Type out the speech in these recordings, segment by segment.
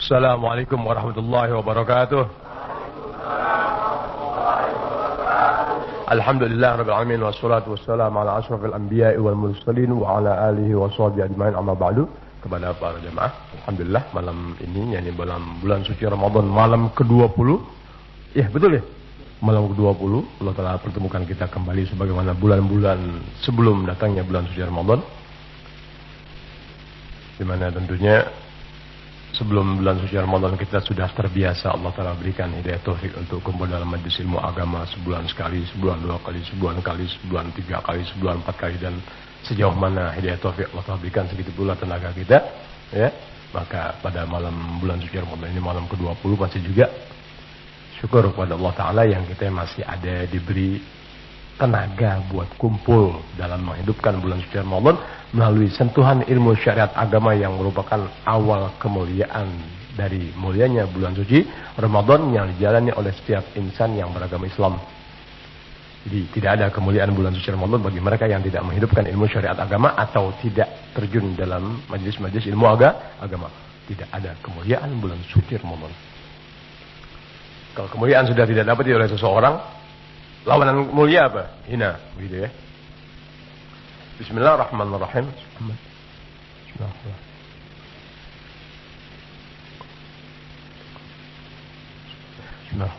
Assalamualaikum warahmatullahi wabarakatuh. Alhamdulillah rabbil alamin wassalatu wassalamu ala asyrafil anbiya'i wal mursalin wa ala alihi wa sahbihi ajmain amma ba'du. Kepada para jemaah, alhamdulillah malam ini yakni bulan suci Ramadan malam ke-20. Ya, betul ya. Malam ke-20 Allah Taala pertemukan kita kembali sebagaimana bulan-bulan sebelum datangnya bulan suci Ramadan. Di mana tentunya sebelum bulan suci Ramadan kita sudah terbiasa Allah Ta'ala berikan hidayah taufik untuk kumpul dalam majlis ilmu agama sebulan sekali, sebulan dua kali, sebulan kali, sebulan tiga kali, sebulan empat kali, dan sejauh mana hidayah taufik Allah Ta'ala berikan segitu pula tenaga kita, ya. Maka pada malam bulan suci Ramadan ini malam ke-20 masih juga syukur kepada Allah Ta'ala yang kita masih ada diberi tenaga buat kumpul dalam menghidupkan bulan suci Ramadan melalui sentuhan ilmu syariat agama yang merupakan awal kemuliaan dari mulianya bulan suci Ramadan yang dijalani oleh setiap insan yang beragama Islam. Jadi tidak ada kemuliaan bulan suci Ramadan bagi mereka yang tidak menghidupkan ilmu syariat agama atau tidak terjun dalam majlis-majlis ilmu agama. Tidak ada kemuliaan bulan suci Ramadan. Kalau kemuliaan sudah tidak dapat oleh seseorang, lawanan mulia apa? Hina, begitu ya. Bismillahirrahmanirrahim. Bismillah.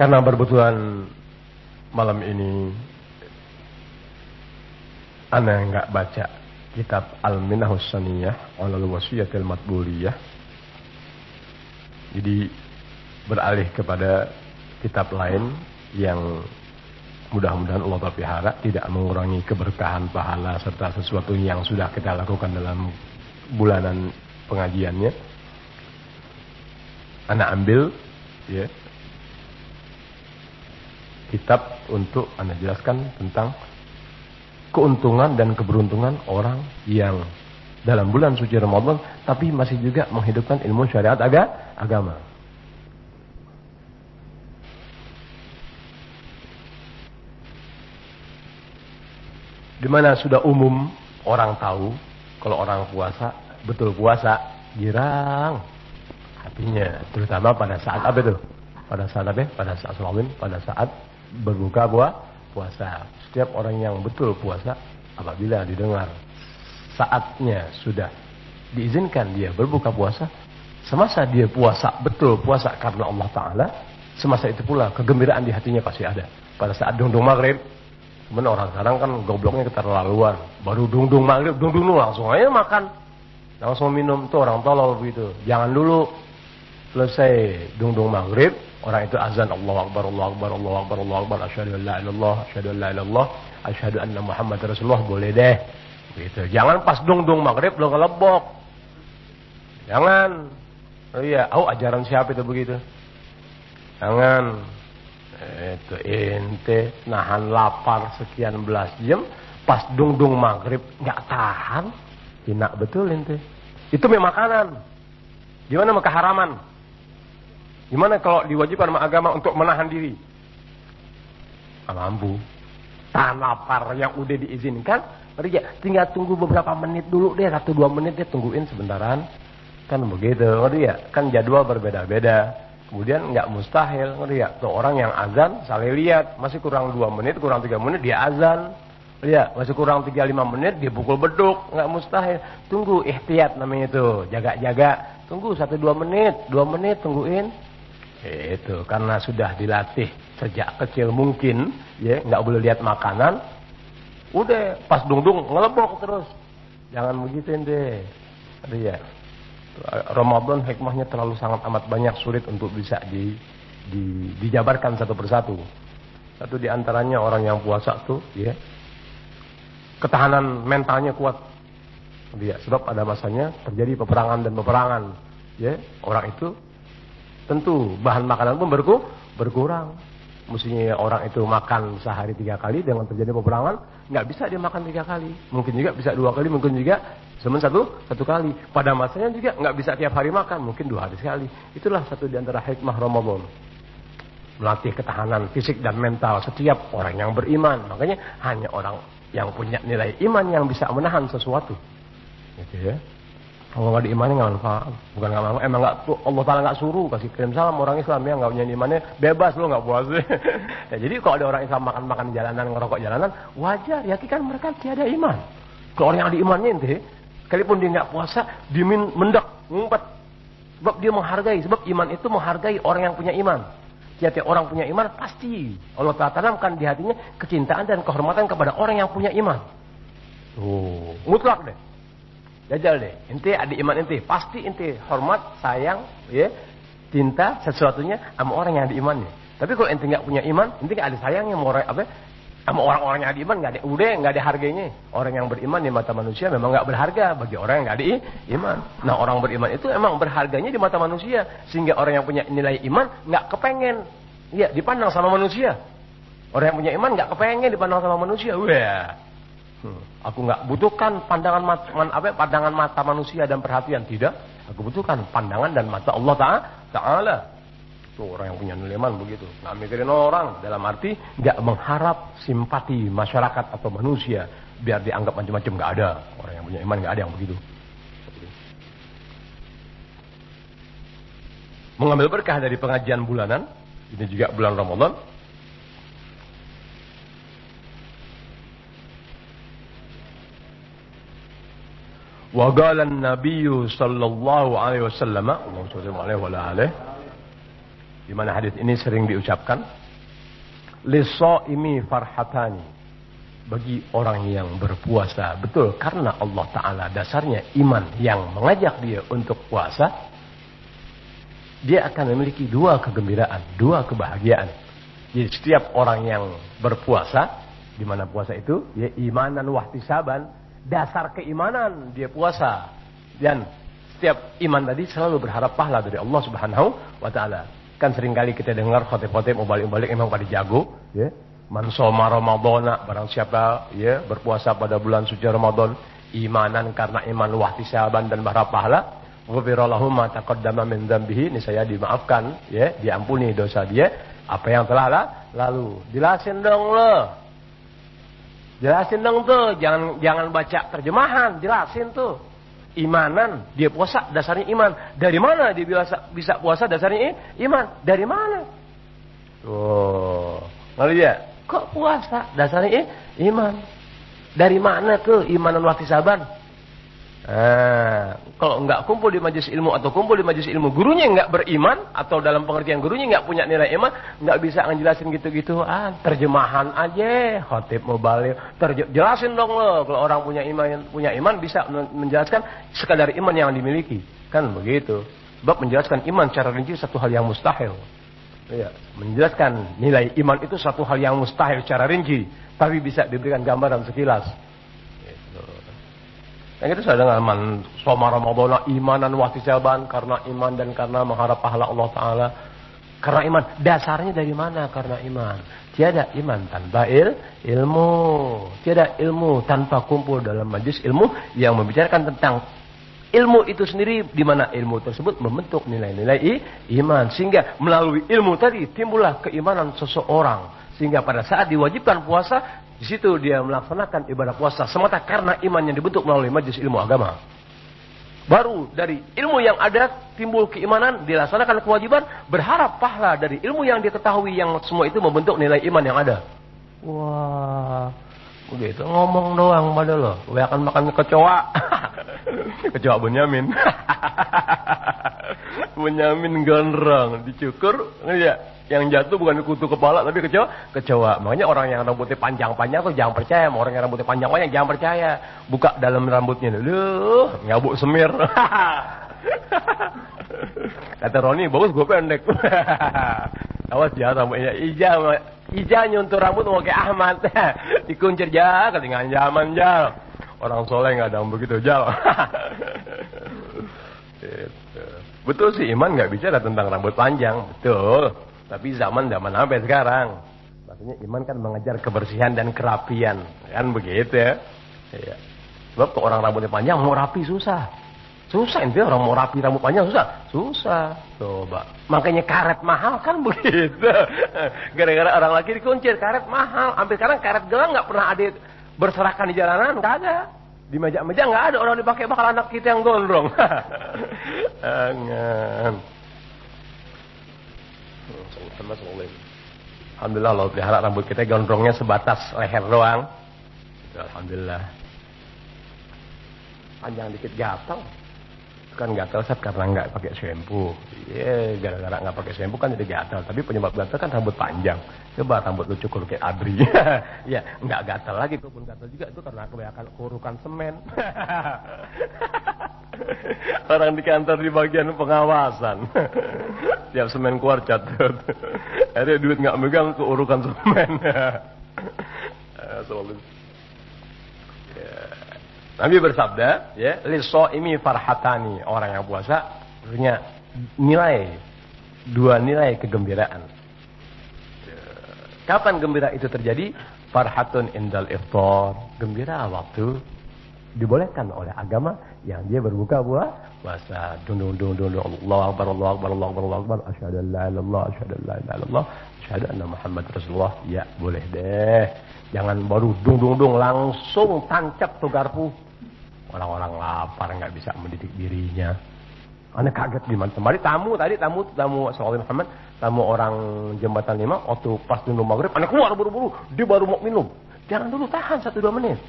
Karena berbetulan malam ini ana nggak baca kitab Al-Minahus Saniyah Alal Wasiyatil Matburiyah, jadi beralih kepada kitab lain yang mudah-mudahan Allah Ta'ala pelihara, tidak mengurangi keberkahan pahala serta sesuatu yang sudah kita lakukan dalam bulanan pengajiannya. Ana ambil ya kitab untuk Anda jelaskan tentang keuntungan dan keberuntungan orang yang dalam bulan suci Ramadan tapi masih juga menghidupkan ilmu syariat agama. Di mana sudah umum orang tahu kalau orang puasa betul puasa girang hatinya, terutama pada saat apa itu? Pada saat apa? Pada saat Ramadan, pada saat berbuka puasa. Setiap orang yang betul puasa, apabila didengar saatnya sudah diizinkan dia berbuka puasa, semasa dia puasa betul puasa karena Allah Ta'ala, semasa itu pula kegembiraan di hatinya pasti ada. Pada saat dung-dung maghrib, sebenarnya orang sekarang kan gobloknya keterlaluan, baru dung-dung maghrib, dung-dung langsung aja makan, langsung minum. Tuh orang tolol begitu. Jangan dulu selesai dung-dung maghrib, orang itu azan Allahu Akbar, Allahu Akbar, Allahu Akbar, Allahu Akbar, asyhadu an la ilaha illallah, asyhadu an la ilaha illallah, asyhadu anna Muhammad Rasulullah, boleh deh. Gitu. Jangan pas dung-dung maghrib lo ngelebok. Jangan. Oh iya, ajaran siapa itu begitu? Jangan. Itu ente nahan lapar sekian belas jam, pas dung-dung maghrib nggak tahan, hina betul ente. Itu memang makanan. Gimana maka haraman? Gimana kalau diwajibkan sama agama untuk menahan diri? Nggak mampu. Tahan lapar yang udah diizinkan, tinggal tunggu beberapa menit dulu deh, 1-2 menit deh, tungguin sebentaran. Kan begitu, ngerti ya? Kan jadwal berbeda-beda. Kemudian nggak mustahil, ngerti ya? Tuh orang yang azan, saling lihat, masih kurang 2 menit, kurang 3 menit dia azan. Ya, masih kurang 3-5 menit dia pukul beduk, nggak mustahil. Tunggu, ihtiyat namanya itu, jaga-jaga. Tunggu 1-2 menit, 2 menit tungguin. Itu karena sudah dilatih sejak kecil mungkin, ya nggak boleh lihat makanan. Udah pas dung-dung ngelebok terus. Jangan begitu ente. Ya. Ramadan hikmahnya terlalu sangat amat banyak, sulit untuk bisa dijabarkan satu persatu. Satu diantaranya orang yang puasa tuh, ya ketahanan mentalnya kuat. Ya, sebab pada masanya terjadi peperangan dan peperangan. Ya, orang itu tentu bahan makanan pun berkurang. mestinya orang itu makan sehari 3 kali, dengan terjadi peperangan, nggak bisa dia makan 3 kali. Mungkin juga bisa 2 kali, mungkin juga satu kali. Pada masanya juga nggak bisa tiap hari makan, mungkin 2 hari sekali. Itulah satu di antara hikmah Ramadan. Melatih ketahanan fisik dan mental setiap orang yang beriman. Makanya hanya orang yang punya nilai iman yang bisa menahan sesuatu. Gitu ya. Kalau nggak diimani nggak manfaat. Bukan nggak manfaat, emang nggak, Allah Taala nggak suruh kasih kirim salam orang Islam yang nggak punya imannya bebas lo nggak puasa. Ya, jadi kalau ada orang Islam makan di jalanan, ngerokok jalanan, wajar. Ya kan mereka tiada iman. Kalau orang yang ada imannya ente, sekalipun dia nggak puasa, dia mendak, ngumpet. Sebab dia menghargai, sebab iman itu menghargai orang yang punya iman. Tiap orang punya iman pasti Allah Taala tanamkan di hatinya kecintaan dan kehormatan kepada orang yang punya iman. Tuh, mutlak deh. Jajal deh, ente ada iman ente, pasti ente hormat, sayang, ya, cinta sesuatunya sama orang yang ada imannya. Tapi kalau ente nggak punya iman, ente nggak ada sayangnya sama orang apa, sama orang-orang yang ada iman, nggak ada harganya. Orang yang beriman di mata manusia memang nggak berharga bagi orang yang nggak ada iman. Nah orang beriman itu emang berharganya di mata manusia, sehingga orang yang punya nilai iman nggak kepengen, ya dipandang sama manusia. Orang yang punya iman nggak kepengen dipandang sama manusia, wah. Aku nggak butuhkan pandangan mata manusia dan perhatian, tidak. Aku butuhkan pandangan dan mata Allah Ta'ala. Tuh orang yang punya nilai iman begitu. Nggak mikirin orang, dalam arti nggak mengharap simpati masyarakat atau manusia biar dianggap macam-macam, nggak ada. Orang yang punya iman nggak ada yang begitu. Mengambil berkah dari pengajian bulanan, ini juga bulan Ramadan. Wa qala an-nabiy sallallahu alaihi wasallam, di mana hadis ini sering diucapkan, lis-shaimi farhatani, bagi orang yang berpuasa, betul karena Allah Taala dasarnya iman yang mengajak dia untuk puasa, dia akan memiliki 2 kegembiraan, 2 kebahagiaan. Jadi setiap orang yang berpuasa, di mana puasa itu ya imanan wahtisaban, dasar keimanan dia puasa, dan setiap iman tadi selalu berharap pahala dari Allah Subhanahu wa Ta'ala. Kan seringkali kita dengar khotib-khotib balik emang pada jago, ya. Man shoma ramadhana, barang siapa ya berpuasa pada bulan suci Ramadan imanan karena iman wahtisaban dan berharap pahala, ghufira lahu ma taqaddama min dzambihi, niscaya dimaafkan, ya, diampuni dosa dia apa yang telah lalu. Jelasin dong lo. Jelasin dong tuh, jangan baca terjemahan, jelasin tuh. Imanan, dia puasa dasarnya iman. Dari mana dia bisa puasa dasarnya iman? Dari mana? Tuh, lalu ya, kok puasa dasarnya iman? Dari mana tuh imanan wahtisaban? Kalau nggak kumpul di majelis ilmu atau kumpul di majelis ilmu gurunya nggak beriman, atau dalam pengertian gurunya nggak punya nilai iman, nggak bisa ngejelasin gitu-gituan, terjemahan aja, khotib mubaligh, jelasin dong lo. Kalau orang punya iman bisa menjelaskan sekadar iman yang dimiliki, kan begitu. Sebab menjelaskan iman secara rinci satu hal yang mustahil. Ya, menjelaskan nilai iman itu satu hal yang mustahil secara rinci, tapi bisa diberikan gambaran sekilas. Yang itu saya dengar, man shoma ramadhana imanan wahtisaban, karena iman dan karena mengharap pahala Allah Ta'ala. Karena iman, dasarnya dari mana? Karena iman. Tiada iman tanpa ilmu. Tiada ilmu tanpa kumpul dalam majlis ilmu yang membicarakan tentang ilmu itu sendiri, di mana ilmu tersebut membentuk nilai-nilai iman. Sehingga melalui ilmu tadi timbullah keimanan seseorang. Sehingga pada saat diwajibkan puasa, di situ dia melaksanakan ibadah puasa semata karena iman yang dibentuk melalui majelis ilmu agama. Baru dari ilmu yang ada timbul keimanan, dilaksanakan kewajiban, berharap pahala dari ilmu yang dia ketahui, yang semua itu membentuk nilai iman yang ada. Wah, begitu ngomong doang pada lo. Gue akan makan kecoa. Kecoa Bunyamin. Bunyamin gondrong dicukur, ya. Yang jatuh bukan kutu kepala tapi kecoa. Makanya orang yang rambutnya panjang-panjang tuh jangan percaya. Orang yang rambutnya panjang-panjang jangan percaya. Buka dalam rambutnya dulu, ngabuk semir. Kata Roni, bagus gue pendek. Awas ya rambutnya Ija nyuntur rambut mau kayak Ahmad. Dikuncir jah, ketinggalan zaman jah. Orang soleh nggak ada yang begitu jah. Betul sih, iman nggak bicara tentang rambut panjang, betul. Tapi zaman apa sekarang? Maksudnya iman kan mengejar kebersihan dan kerapian, kan begitu ya? Iya. Sebab tuh orang rambutnya panjang mau rapi susah. Susah itu orang mau rapi rambut panjang susah. Coba. Makanya karet mahal kan begitu. Gara-gara orang lagi dikuncir karet mahal. Sampai sekarang karet gelang nggak pernah ada berserakan di jalanan, nggak ada. Di meja-meja nggak ada orang dipakai, bakal anak kita yang gondrong. Jangan. Alhamdulillah Allah pelihara rambut kita gondrongnya sebatas leher doang. Alhamdulillah. Panjang dikit gatal. Kan gatal karena nggak pakai shampoo. Iya, gara-gara nggak pakai shampoo kan jadi gatal. Tapi penyebab gatal kan rambut panjang. Coba rambut lu cukur kayak Adri. Ya, nggak gatal lagi. Pun gatal juga itu karena kebanyakan kurukan semen. Orang di kantor di bagian pengawasan. Tiap semen keluar catat. Ada duit nggak megang keurukan semen. Nabi bersabda, ya, lis-shaimi farhatani, orang yang puasa punya dua nilai kegembiraan. Kapan gembira itu terjadi? Farhatun indal iftar, gembira waktu dibolehkan oleh agama yang dia berbuka puasa. Dung Allahu akbar Allahu akbar Allahu akbar Allahu akbar, asyhadu an la ilaha illallah asyhadu an la ilaha illallah asyhadu anna Muhammad Rasulullah. Ya, boleh deh. Jangan baru dung langsung tancap tuh garpu. Orang-orang lapar nggak bisa mendidik dirinya. Aneh kaget gimana. Kembali tamu Sallallahu Muhammad, tamu orang jembatan 5 waktu pas tunggu maghrib, aneh keluar buru-buru, dia baru mau minum. Jangan dulu, tahan 1-2 menit.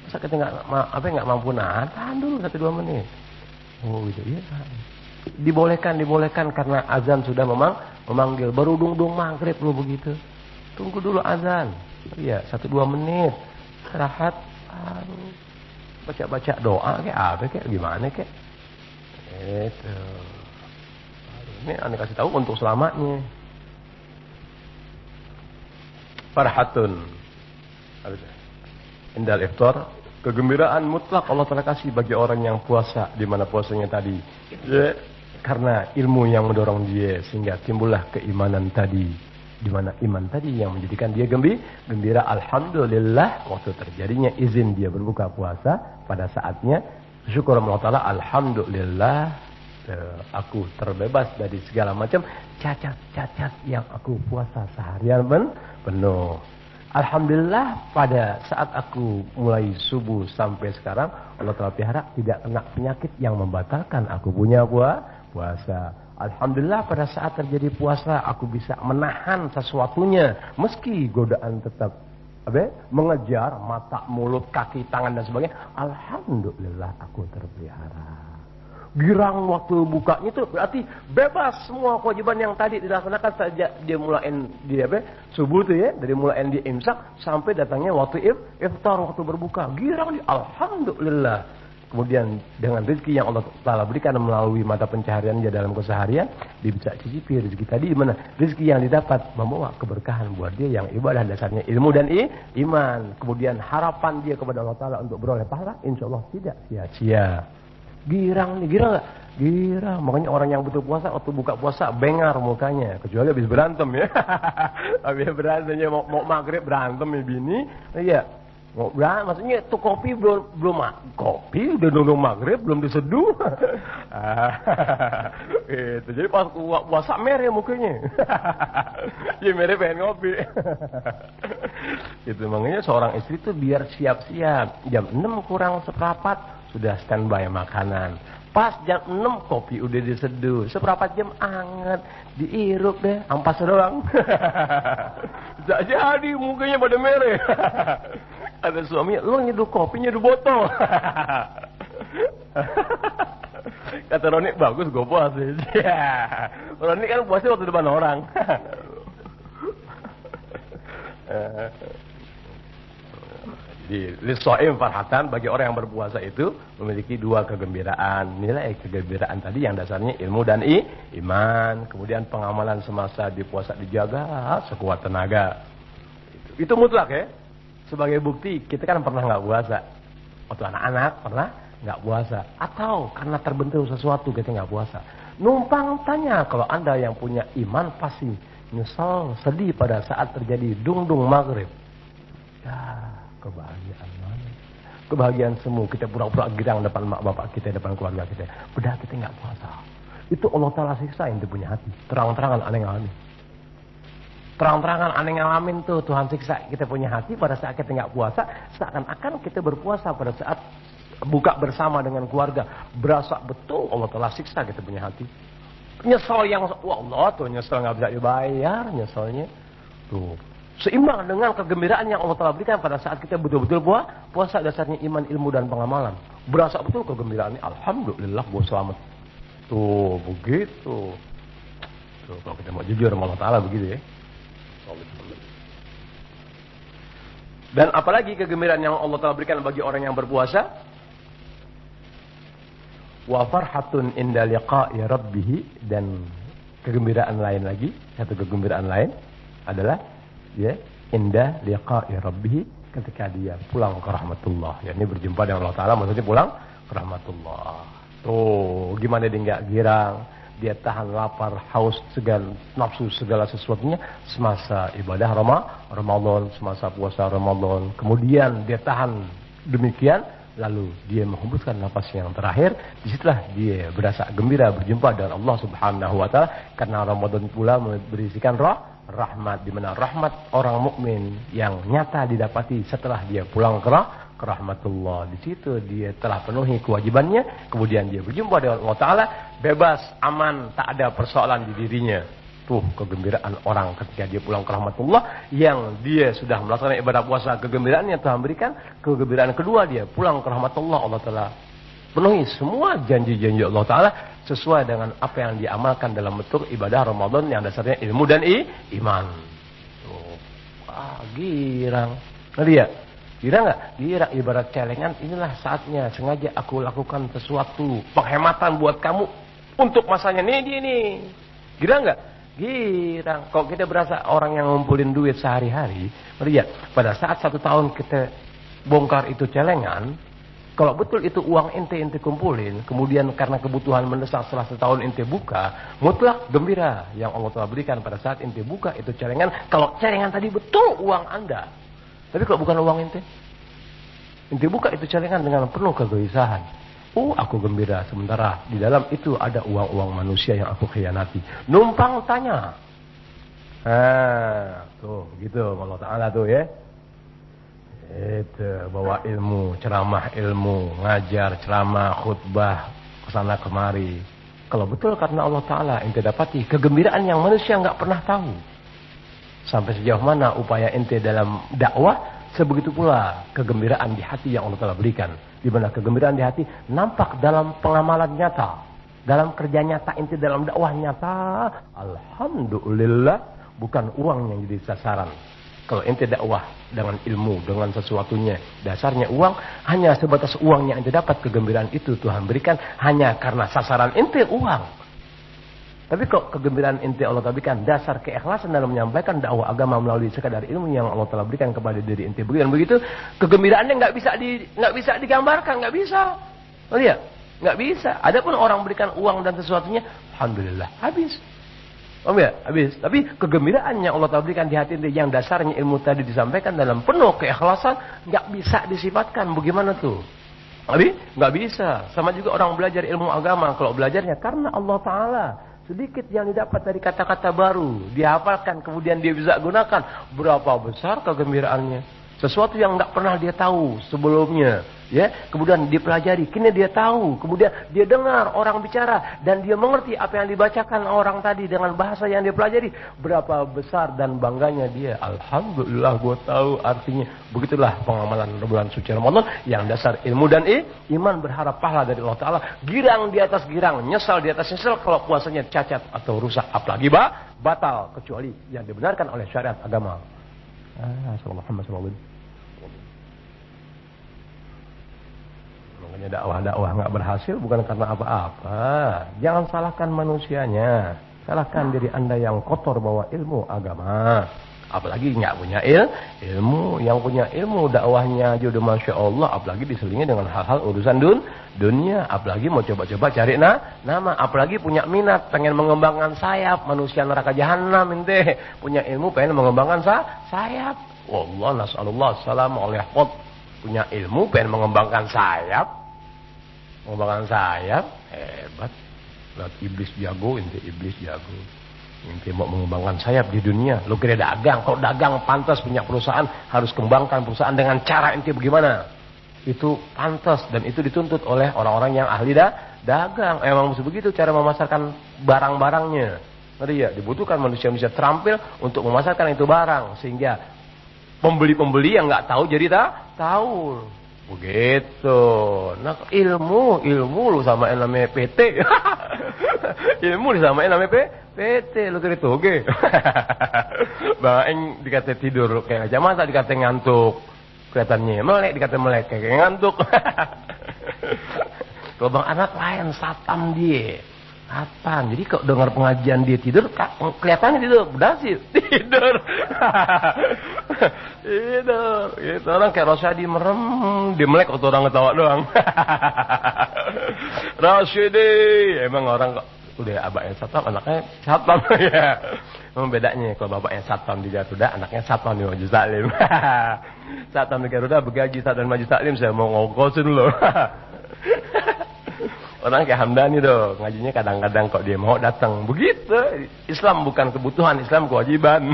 Masa kita nggak mampu nahan, tahan dulu 1-2 menit. Oh gitu ya. Dibolehkan karena azan sudah memanggil. Baru dung maghrib lu begitu. Tunggu dulu azan. Iya, 1-2 menit. Istirahat. Baca doa kayak apa kayak gimana kayak itu. Ini aneh kasih tahu untuk selamanya. Farhatun indal iftar, kegembiraan mutlak Allah Ta'ala kasih bagi orang yang puasa, di mana puasanya tadi ya, karena ilmu yang mendorong dia sehingga timbullah keimanan tadi, di mana iman tadi yang menjadikan dia gembira. Alhamdulillah waktu terjadinya izin dia berbuka puasa pada saatnya, syukur Allah Ta'ala, alhamdulillah aku terbebas dari segala macam cacat yang aku puasa seharian penuh. Alhamdulillah pada saat aku mulai subuh sampai sekarang Allah Ta'ala pelihara tidak kena penyakit yang membatalkan aku punya puasa. Alhamdulillah pada saat terjadi puasa aku bisa menahan sesuatunya meski godaan tetap mengejar mata, mulut, kaki, tangan dan sebagainya. Alhamdulillah aku terpelihara. Girang waktu bukanya itu berarti bebas semua kewajiban yang tadi dilaksanakan sejak dia mulain subuh tuh ya, dari mulain dia imsak sampai datangnya waktu iftar, waktu berbuka. Girang alhamdulillah. Kemudian dengan rezeki yang Allah Ta'ala berikan melalui mata pencaharian dia dalam keseharian, dia bisa cicipi rezeki tadi, mana rezeki yang didapat membawa keberkahan buat dia yang ibadah dasarnya ilmu dan iman. Kemudian harapan dia kepada Allah Ta'ala untuk beroleh pahala, insya Allah tidak sia-sia. Girang nih, girang gak? Girang. Makanya orang yang betul puasa waktu buka puasa bengar mukanya, kecuali habis berantem ya. Habis berantemnya mau maghrib berantem ya bini. Iya. Maksudnya tuh kopi belum kopi udah nunggu maghrib belum diseduh. Itu jadi pas puasa merah mukanya. Ya merah pengen ngopi. Itu makanya seorang istri tuh biar siap-siap jam 6 kurang seperempat sudah standby makanan. Pas jam 6 kopi udah diseduh, seperempat jam anget, diirup deh, ampas doang. Jadi mukanya pada merah. Ada suaminya, lo nyeduh kopi, nyeduh botol. Kata Roni, bagus gue puasa. Ya. Roni kan puasa waktu depan orang. Jadi, lis-shaim farhatan, bagi orang yang berpuasa itu memiliki dua kegembiraan. Nilai kegembiraan tadi yang dasarnya ilmu dan iman. Kemudian pengamalan semasa di puasa dijaga sekuat tenaga. Itu mutlak ya. Sebagai bukti, kita kan pernah nggak puasa. Waktu anak-anak pernah nggak puasa. Atau karena terbentur sesuatu kita nggak puasa. Numpang tanya, kalau Anda yang punya iman pasti Nyesal, sedih pada saat terjadi dung-dung maghrib. Ya, kebahagiaan mana? Kebahagiaan semu, kita pura-pura girang depan mak bapak kita, depan keluarga kita. Padahal kita nggak puasa. Itu Allah Ta'ala siksa yang punya hati. Terang-terangan aneh ngalamin. Terang-terangan aneh ngalamin tuh Tuhan siksa kita punya hati pada saat kita nggak puasa. Seakan-akan kita berpuasa pada saat buka bersama dengan keluarga. Berasa betul Allah Ta'ala siksa kita punya hati. Nyesel yang, wah Allah tuh nyesel nggak bisa dibayar nyeselnya. Tuh. Seimbang dengan kegembiraan yang Allah Ta'ala berikan pada saat kita betul-betul puasa dasarnya iman, ilmu, dan pengamalan. Berasa betul kegembiraannya. Alhamdulillah gue selamat. Tuh begitu. Tuh kalau kita mau jujur sama Allah Ta'ala begitu ya. Dan apalagi kegembiraan yang Allah Ta'ala berikan bagi orang yang berpuasa. Wa farhatun inda liqa'i rabbih, dan kegembiraan lain lagi, satu kegembiraan lain adalah ya inda liqa'i rabbih, ketika dia pulang ke rahmatullah. Ya, ini berjumpa dengan Allah Ta'ala maksudnya pulang ke rahmatullah. Tuh gimana dia nggak girang, dia tahan lapar, haus, segala nafsu, segala sesuatunya semasa ibadah Ramadan, semasa puasa Ramadan. Kemudian dia tahan demikian, lalu dia menghembuskan napas yang terakhir. Disitulah dia berasa gembira berjumpa dengan Allah Subhanahu Wa Taala, karena Ramadan pula berisikan rahmat, di mana rahmat orang mukmin yang nyata didapati setelah dia pulang ke rahmatullah. Di situ dia telah penuhi kewajibannya, kemudian dia berjumpa dengan Allah Taala, bebas, aman, tak ada persoalan di dirinya. Tuh kegembiraan orang ketika dia pulang ke rahmatullah, yang dia sudah melaksanakan ibadah puasa, kegembiraan yang Tuhan berikan. Kegembiraan kedua, dia pulang ke rahmatullah, Allah Ta'ala penuhi semua janji-janji Allah Ta'ala sesuai dengan apa yang dia amalkan dalam bentuk ibadah Ramadan yang dasarnya ilmu dan iman. Tuh, girang. Lihat, girang nggak? Girang, ibarat celengan. Inilah saatnya, sengaja aku lakukan sesuatu penghematan buat kamu untuk masanya nih. Girang nggak? Girang. Kalau kita berasa orang yang ngumpulin duit sehari-hari, lihat, pada saat 1 tahun kita bongkar itu celengan, kalau betul itu uang ente kumpulin, kemudian karena kebutuhan mendesak setelah 1 tahun ente buka, mutlak gembira yang Allah telah berikan pada saat ente buka itu celengan. Kalau celengan tadi betul uang Anda, tapi kalau bukan uang ente buka itu celengan dengan penuh kegelisahan. Aku gembira, sementara di dalam itu ada uang-uang manusia yang aku khianati. Numpang tanya. Tuh gitu Allah Ta'ala tuh ya. Itu bawa ilmu, ceramah ilmu, ngajar, ceramah, khutbah, kesana kemari. Kalau betul karena Allah Ta'ala ente dapati kegembiraan yang manusia nggak pernah tahu. Sampai sejauh mana upaya ente dalam dakwah, sebegitu pula kegembiraan di hati yang Allah Ta'ala berikan. Di mana kegembiraan di hati nampak dalam pengamalan nyata, dalam kerja nyata ente, dalam dakwah nyata. Alhamdulillah, bukan uang yang jadi sasaran. Kalau ente dakwah dengan ilmu, dengan sesuatunya, dasarnya uang, hanya sebatas uang yang ente dapat, kegembiraan itu Tuhan berikan hanya karena sasaran ente uang. Tapi kok kegembiraan ente Allah Ta'ala berikan dasar keikhlasan dalam menyampaikan dakwah agama melalui sekadar ilmu yang Allah Ta'ala berikan kepada diri ente. Begitu kegembiraannya nggak bisa digambarkan, nggak bisa. Lihat, nggak bisa. Adapun orang berikan uang dan sesuatunya, alhamdulillah habis. Habis. Tapi kegembiraan yang Allah Ta'ala berikan di hati ente yang dasarnya ilmu tadi disampaikan dalam penuh keikhlasan, nggak bisa disifatkan. Bagaimana tuh? Nggak bisa. Sama juga orang belajar ilmu agama, kalau belajarnya karena Allah Ta'ala, sedikit yang didapat dari kata-kata baru dihafalkan, kemudian dia bisa gunakan, berapa besar kegembiraannya. Sesuatu yang nggak pernah dia tahu sebelumnya, ya, kemudian dipelajari, kini dia tahu, kemudian dia dengar orang bicara dan dia mengerti apa yang dibacakan orang tadi dengan bahasa yang dia pelajari, berapa besar dan bangganya dia. Alhamdulillah, gue tahu artinya. Begitulah pengamalan bulan suci Ramadan yang dasar ilmu dan iman, berharap pahala dari Allah Ta'ala. Girang di atas girang, nyesal di atas nyesal kalau puasanya cacat atau rusak, apalagi batal, kecuali yang dibenarkan oleh syariat agama. Sallallahu. Makanya dakwah nggak berhasil bukan karena apa-apa. Jangan salahkan manusianya, salahkan diri Anda yang kotor bawa ilmu agama. Apalagi nggak punya ilmu. Yang punya ilmu dakwahnya aja udah Masya Allah, apalagi diselingi dengan hal-hal urusan dunia. Apalagi mau coba-coba cari nama. Apalagi punya minat pengen mengembangkan sayap manusia neraka jahanam ente. Punya ilmu pengen mengembangkan sayap. Wallah nas'alullah assalamualaikum. Punya ilmu pengen mengembangkan sayap. Hebat. Lihat iblis jago, ente iblis jago. Ente mau mengembangkan sayap di dunia. Lu kira dagang? Kalau dagang pantas punya perusahaan, harus kembangkan perusahaan dengan cara ente bagaimana? Itu pantas dan itu dituntut oleh orang-orang yang ahli dagang. Emang mesti begitu cara memasarkan barang-barangnya. Ngerti ya? Dibutuhkan manusia-manusia terampil untuk memasarkan itu barang sehingga pembeli-pembeli yang nggak tahu jadi tahu. Begitu. Nah, ilmu lu sama yang namanya PT. Ilmu disamain namanya PT. Lu kira toge. Bang Eng dikata tidur kayak kacamata, dikata ngantuk. Kelihatannya melek, dikata melek kayak ngantuk. Kalau Bang anak lain satam dia. Apaan? Jadi kalau dengar pengajian dia tidur, kelihatannya tidur, berdasir tidur. Itu orang kayak Rosyadi merem, dia melek waktu orang ketawa doang. Rosyadi, emang orang kok udah abaknya satam, anaknya satam ya. Memang bedanya kalau bapaknya satam di Garuda, anaknya satam di Majelis Taklim. Satam di Garuda begaji satam di Majelis Taklim, saya mau ngokosin loh. Orang kayak Hamdani tuh, ngajinya kadang-kadang kok dia mau datang. Begitu. Islam bukan kebutuhan, Islam kewajiban.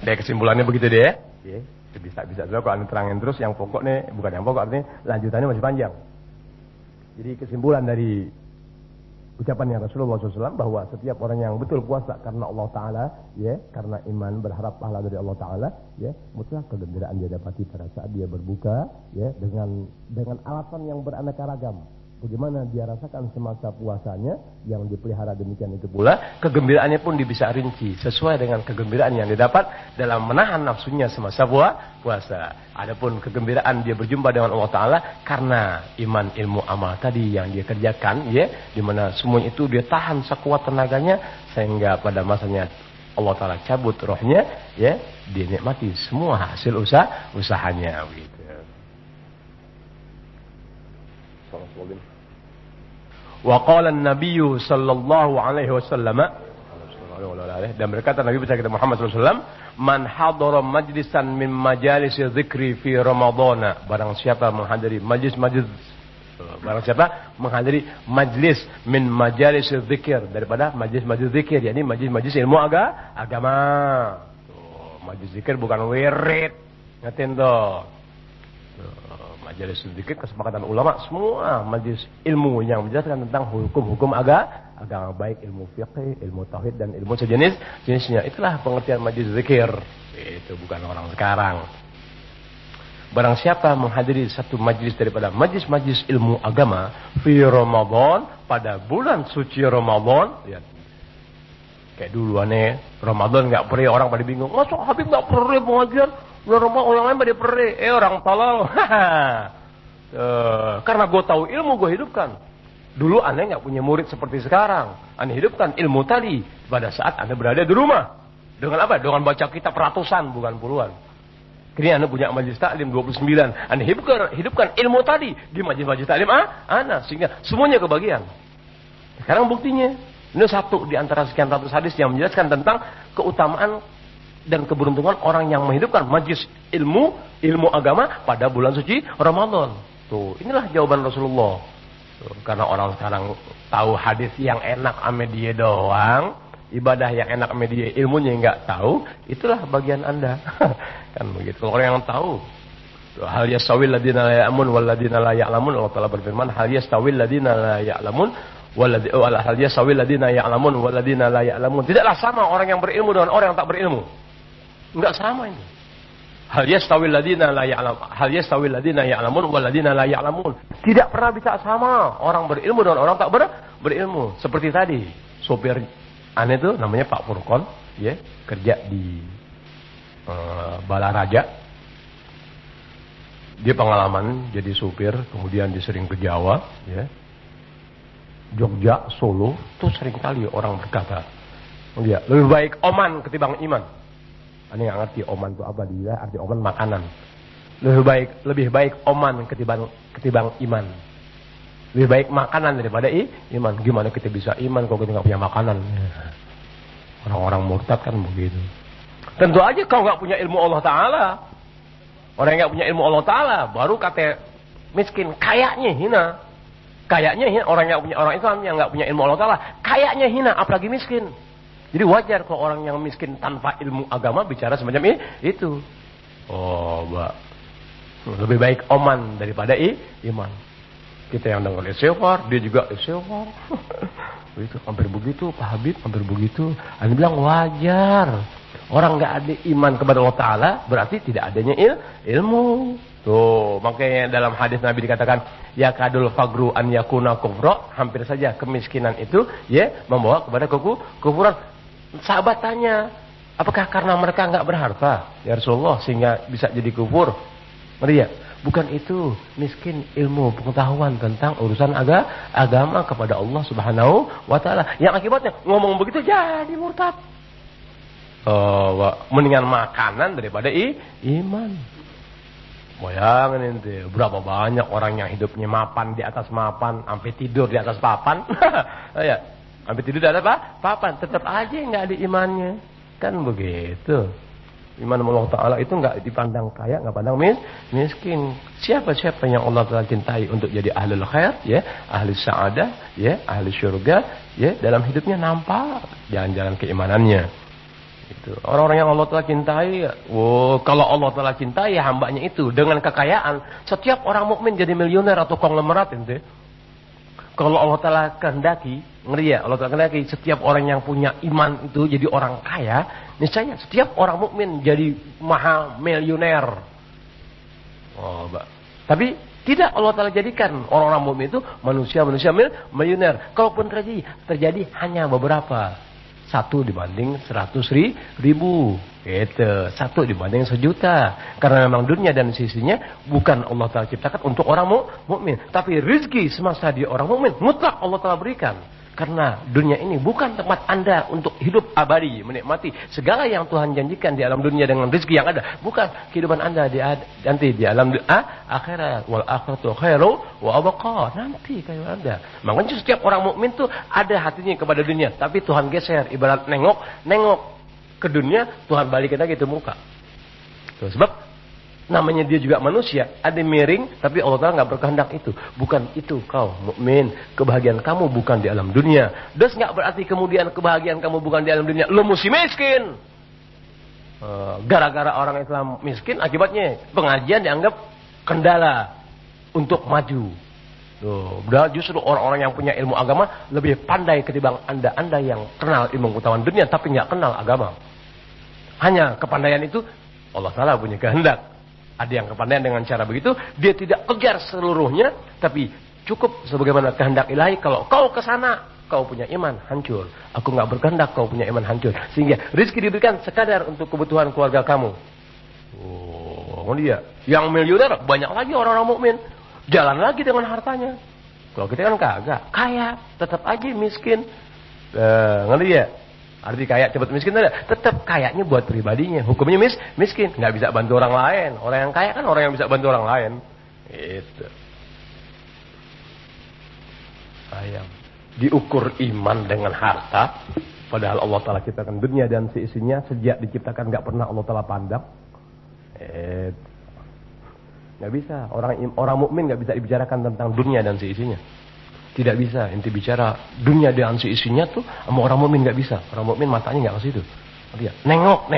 Deh kesimpulannya begitu deh. Ya, bisa dulu kalau anda terangin terus yang pokok nih, bukan yang pokok artinya lanjutannya masih panjang. Jadi kesimpulan dari ucapannya Rasulullah SAW bahwa setiap orang yang betul puasa karena Allah Ta'ala, ya, karena iman berharap pahala dari Allah Ta'ala, ya, mutlak kegembiraan dia dapati pada saat dia berbuka, ya, dengan alasan yang beraneka ragam. Bagaimana dia rasakan semasa puasanya yang dipelihara demikian itu pula, kegembiraannya pun bisa rinci sesuai dengan kegembiraan yang didapat dalam menahan nafsunya semasa puasa. Adapun kegembiraan dia berjumpa dengan Allah Ta'ala karena iman, ilmu, amal tadi yang dia kerjakan, ya, dimana semua itu dia tahan sekuat tenaganya sehingga pada masanya Allah Ta'ala cabut rohnya, ya, dia nikmati semua hasil usahanya gitu. Wa qala an-nabiy sallallahu alaihi wasallam, dan berkata Nabi besar kita Muhammad sallallahu alaihi wasallam, man hadara majlisan min majalis dzikri fi Ramadhan, barang siapa menghadiri majlis majlis min majalis dzikir, daripada majlis-majlis zikir, yakni majlis-majlis ilmu agama. Tuh, majlis zikir bukan wirid. Ngatin tuh. Majelis zikir kesepakatan ulama semua majelis ilmu yang menjelaskan tentang hukum-hukum agama, baik ilmu fiqh, ilmu tauhid dan ilmu sejenisnya. Itulah pengertian majelis zikir. Itu bukan orang sekarang. Barang siapa menghadiri satu majelis daripada majelis-majelis ilmu agama fi Ramadan, pada bulan suci Ramadan, lihat. Kayak dulu aneh, Ramadan enggak pernah, orang pada bingung. Masa Habib enggak pernah pengajian? Bulan Ramadan orang lain pada perih, orang tolol. Karena gue tahu ilmu gue hidupkan. Dulu aneh nggak punya murid seperti sekarang. Aneh hidupkan ilmu tadi pada saat aneh berada di rumah. Dengan apa? Dengan baca kitab ratusan bukan puluhan. Kini aneh punya majelis taklim 29. Aneh hidupkan ilmu tadi di majelis taklim aneh sehingga semuanya kebagian. Sekarang buktinya ini satu di antara sekian ratus hadis yang menjelaskan tentang keutamaan dan keberuntungan orang yang menghidupkan majlis ilmu agama pada bulan suci Ramadan. Tuh, inilah jawaban Rasulullah. Tuh, karena orang sekarang tahu hadis yang enak ame dia doang, ibadah yang enak ame dia, ilmunya enggak tahu, itulah bagian Anda. Kan begitu. Kalau orang yang tahu, hal yastawil ladina la ya'lamun wal ladina la ya'lamun, Allah Taala berfirman, hal yastawil ladina la ya'lamun hal yastawil ladina ya'lamun wal ladina la ya'lamun. Tidaklah sama orang yang berilmu dengan orang yang tak berilmu. Enggak sama ini. Hal yastawil ladina ya'lamun wal ladina la ya'lamun. Tidak pernah bisa sama orang berilmu dengan orang tak berilmu. Seperti tadi, sopir aneh itu namanya Pak Furqon, ya, kerja di Balaraja. Dia pengalaman jadi sopir, kemudian dia sering ke Jawa, ya. Jogja, Solo, tuh seringkali orang berkata, dia lebih baik oman ketimbang iman. Ini nggak ngerti oman itu apa, dia arti oman makanan. Lebih baik oman ketimbang iman. Lebih baik makanan daripada iman. Gimana kita bisa iman kalau kita nggak punya makanan? Orang-orang murtad kan begitu. Tentu aja kau nggak punya ilmu Allah Taala. Orang yang nggak punya ilmu Allah Taala baru kata miskin, kayaknya hina. Kayaknya hina. Orang Islam yang nggak punya ilmu Allah Taala, kayaknya hina, apalagi miskin. Jadi wajar kalau orang yang miskin tanpa ilmu agama bicara semacam itu. Oh, Mbak. Lebih baik oman daripada iman. Kita yang dengar istighfar, dia juga istighfar. Itu hampir begitu, Pak Habib, hampir begitu. Anda bilang wajar. Orang nggak ada iman kepada Allah Taala berarti tidak adanya ilmu. Tuh, makanya dalam hadis Nabi dikatakan, ya kadul fagru an yakuna kufra, hampir saja kemiskinan itu membawa kepada kufuran. Sahabat tanya, apakah karena mereka nggak berharta, ya Rasulullah, sehingga bisa jadi kufur? Mereka, bukan itu, miskin ilmu pengetahuan tentang urusan agama kepada Allah Subhanahu wa Ta'ala. Yang akibatnya ngomong begitu jadi murtad. Mendingan makanan daripada iman. Bayangin ente, berapa banyak orang yang hidupnya mapan di atas mapan, sampai tidur di atas papan. Ya. Sampai tidur di atas papan, tetap aja nggak ada imannya. Kan begitu. Iman Allah Ta'ala itu nggak dipandang kaya, nggak pandang miskin. Siapa yang Allah Ta'ala cintai untuk jadi ahlul khair, ahli sa'adah, ahli syurga, dalam hidupnya nampak jalan-jalan keimanannya. Itu. Orang-orang yang Allah Ta'ala cintai, kalau Allah Ta'ala cintai hambanya itu dengan kekayaan, setiap orang mukmin jadi miliuner atau konglomerat ente. Kalau Allah Ta'ala kehendaki, ngeri ya, Allah Ta'ala kehendaki setiap orang yang punya iman itu jadi orang kaya, niscaya setiap orang mukmin jadi maha miliuner. Tapi tidak Allah Ta'ala jadikan orang-orang mukmin itu manusia miliuner. Kalaupun terjadi hanya beberapa. 1 dibanding 100.000. Gitu. 1 dibanding 1.000.000. Karena memang dunia dan sisinya bukan Allah Ta'ala ciptakan untuk orang mukmin. Tapi rezeki semasa dia orang mukmin mutlak Allah Ta'ala berikan. Karena dunia ini bukan tempat Anda untuk hidup abadi, menikmati segala yang Tuhan janjikan di alam dunia dengan rezeki yang ada. Bukan kehidupan Anda nanti di alam akhirat. Wal akhiratu khairu wa abqa. Nanti kehidupan Anda. Makanya setiap orang mukmin tuh ada hatinya kepada dunia, tapi Tuhan geser, ibarat nengok ke dunia, Tuhan balikin lagi ke muka. Tuh, sebab namanya dia juga manusia, ada miring, tapi Allah Ta'ala nggak berkehendak itu. Bukan itu kau mukmin, kebahagiaan kamu bukan di alam dunia. Das nggak berarti kemudian kebahagiaan kamu bukan di alam dunia, lo mesti miskin. Gara-gara orang Islam miskin, akibatnya pengajian dianggap kendala untuk maju. Justru orang-orang yang punya ilmu agama lebih pandai ketimbang anda yang kenal ilmu pengetahuan dunia tapi nggak kenal agama. Hanya kepandaian itu Allah Ta'ala punya kehendak. Ada yang kepandaian dengan cara begitu, dia tidak kejar seluruhnya, tapi cukup sebagaimana kehendak ilahi. Kalau kau ke sana, kau punya iman, hancur. Aku nggak berkehendak, kau punya iman, hancur. Sehingga rezeki diberikan sekadar untuk kebutuhan keluarga kamu. Dia yang miliuner banyak lagi orang-orang mukmin, jalan lagi dengan hartanya. Kalau kita kan kagak, kaya tetap aja miskin. Ngerti ya? Arti kaya cepat miskin ada, tetap kayaknya buat pribadinya. Hukumnya miskin, nggak bisa bantu orang lain. Orang yang kaya kan orang yang bisa bantu orang lain. Itu. Sayang. Diukur iman dengan harta, padahal Allah Ta'ala ciptakan dunia dan seisinya sejak diciptakan nggak pernah Allah Ta'ala pandang. Nggak bisa. Orang mukmin nggak bisa dibicarakan tentang dunia dan seisinya. Tidak bisa, inti bicara dunia dan seisinya tuh sama orang mukmin nggak bisa. Orang mukmin matanya nggak ke situ. Dia nengok,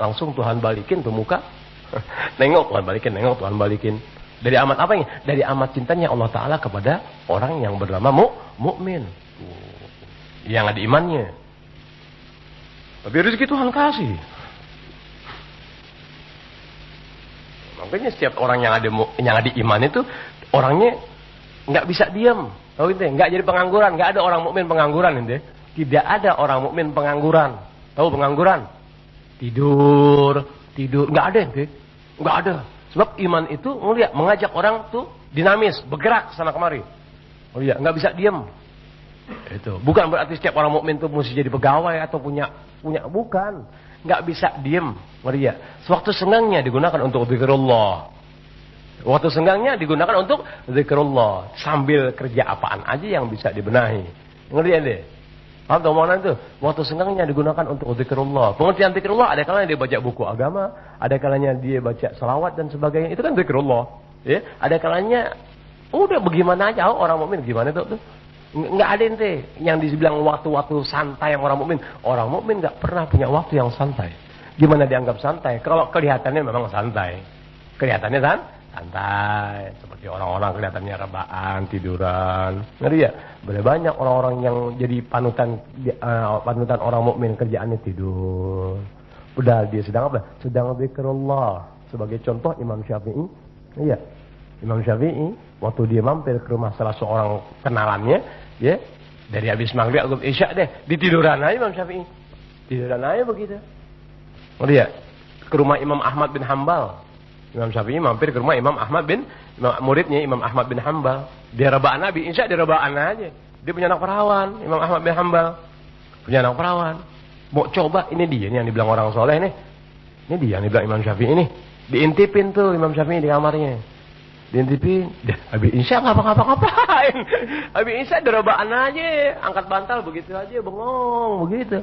langsung Tuhan balikin tuh muka. Nengok Tuhan balikin. Dari amat apa ini? Dari amat cintanya Allah Ta'ala kepada orang yang bernama mukmin, yang ada imannya. Tapi rezeki Tuhan kasih. Makanya setiap orang yang ada iman itu orangnya nggak bisa diam, tahu ente? Nggak jadi pengangguran, nggak ada orang mukmin pengangguran ente. Tidak ada orang mukmin pengangguran. Tahu pengangguran? Tidur, nggak ada ente, nggak ada. Sebab iman itu ngeliat mengajak orang tuh dinamis, bergerak sana kemari. Oh iya, nggak bisa diam. Itu bukan berarti setiap orang mukmin itu mesti jadi pegawai atau punya bukan. Nggak bisa diam. Ngerti ya? Sewaktu senggangnya digunakan untuk zikrullah. Waktu senggangnya digunakan untuk zikrullah. Sambil kerja apaan aja yang bisa dibenahi. Ngerti ya deh? Paham tuh mana itu? Waktu senggangnya digunakan untuk zikrullah. Pengertian zikrullah ada kalanya dia baca buku agama, ada kalanya dia baca selawat dan sebagainya. Itu kan zikrullah. Ya, ada kalanya udah bagaimana aja orang mukmin gimana tuh? Nggak ada ente yang dibilang waktu-waktu santai yang orang mukmin. Orang mukmin nggak pernah punya waktu yang santai. Gimana dianggap santai? Kalau kelihatannya memang santai. Kelihatannya santai. Seperti orang-orang kelihatannya rebahan, tiduran. Ngerti ya? Banyak orang-orang yang jadi panutan orang mukmin kerjaannya tidur. Udah dia sedang apa? Sedang zikrullah. Sebagai contoh Imam Syafi'i. Iya. Imam Syafi'i waktu dia mampir ke rumah salah seorang kenalannya, ya, dari habis maghrib atau isya deh, ditiduran aja Imam Syafi'i. Tiduran aja begitu. Lihat ke rumah Imam Ahmad bin Hambal. Imam Syafi'i mampir ke rumah Imam Ahmad bin muridnya Imam Ahmad bin Hambal. Dia rebahan Nabi, isya dia rebahan aja. Dia punya anak perawan, Imam Ahmad bin Hambal. Punya anak perawan. Mau coba ini dia nih yang dibilang orang soleh nih. Ini dia yang dibilang Imam Syafi'i ini. Diintipin tuh Imam Syafi'i di kamarnya. Diintipin, habis isya ngapa-ngapain. Habis isya derobaan aja, angkat bantal begitu aja, bengong begitu.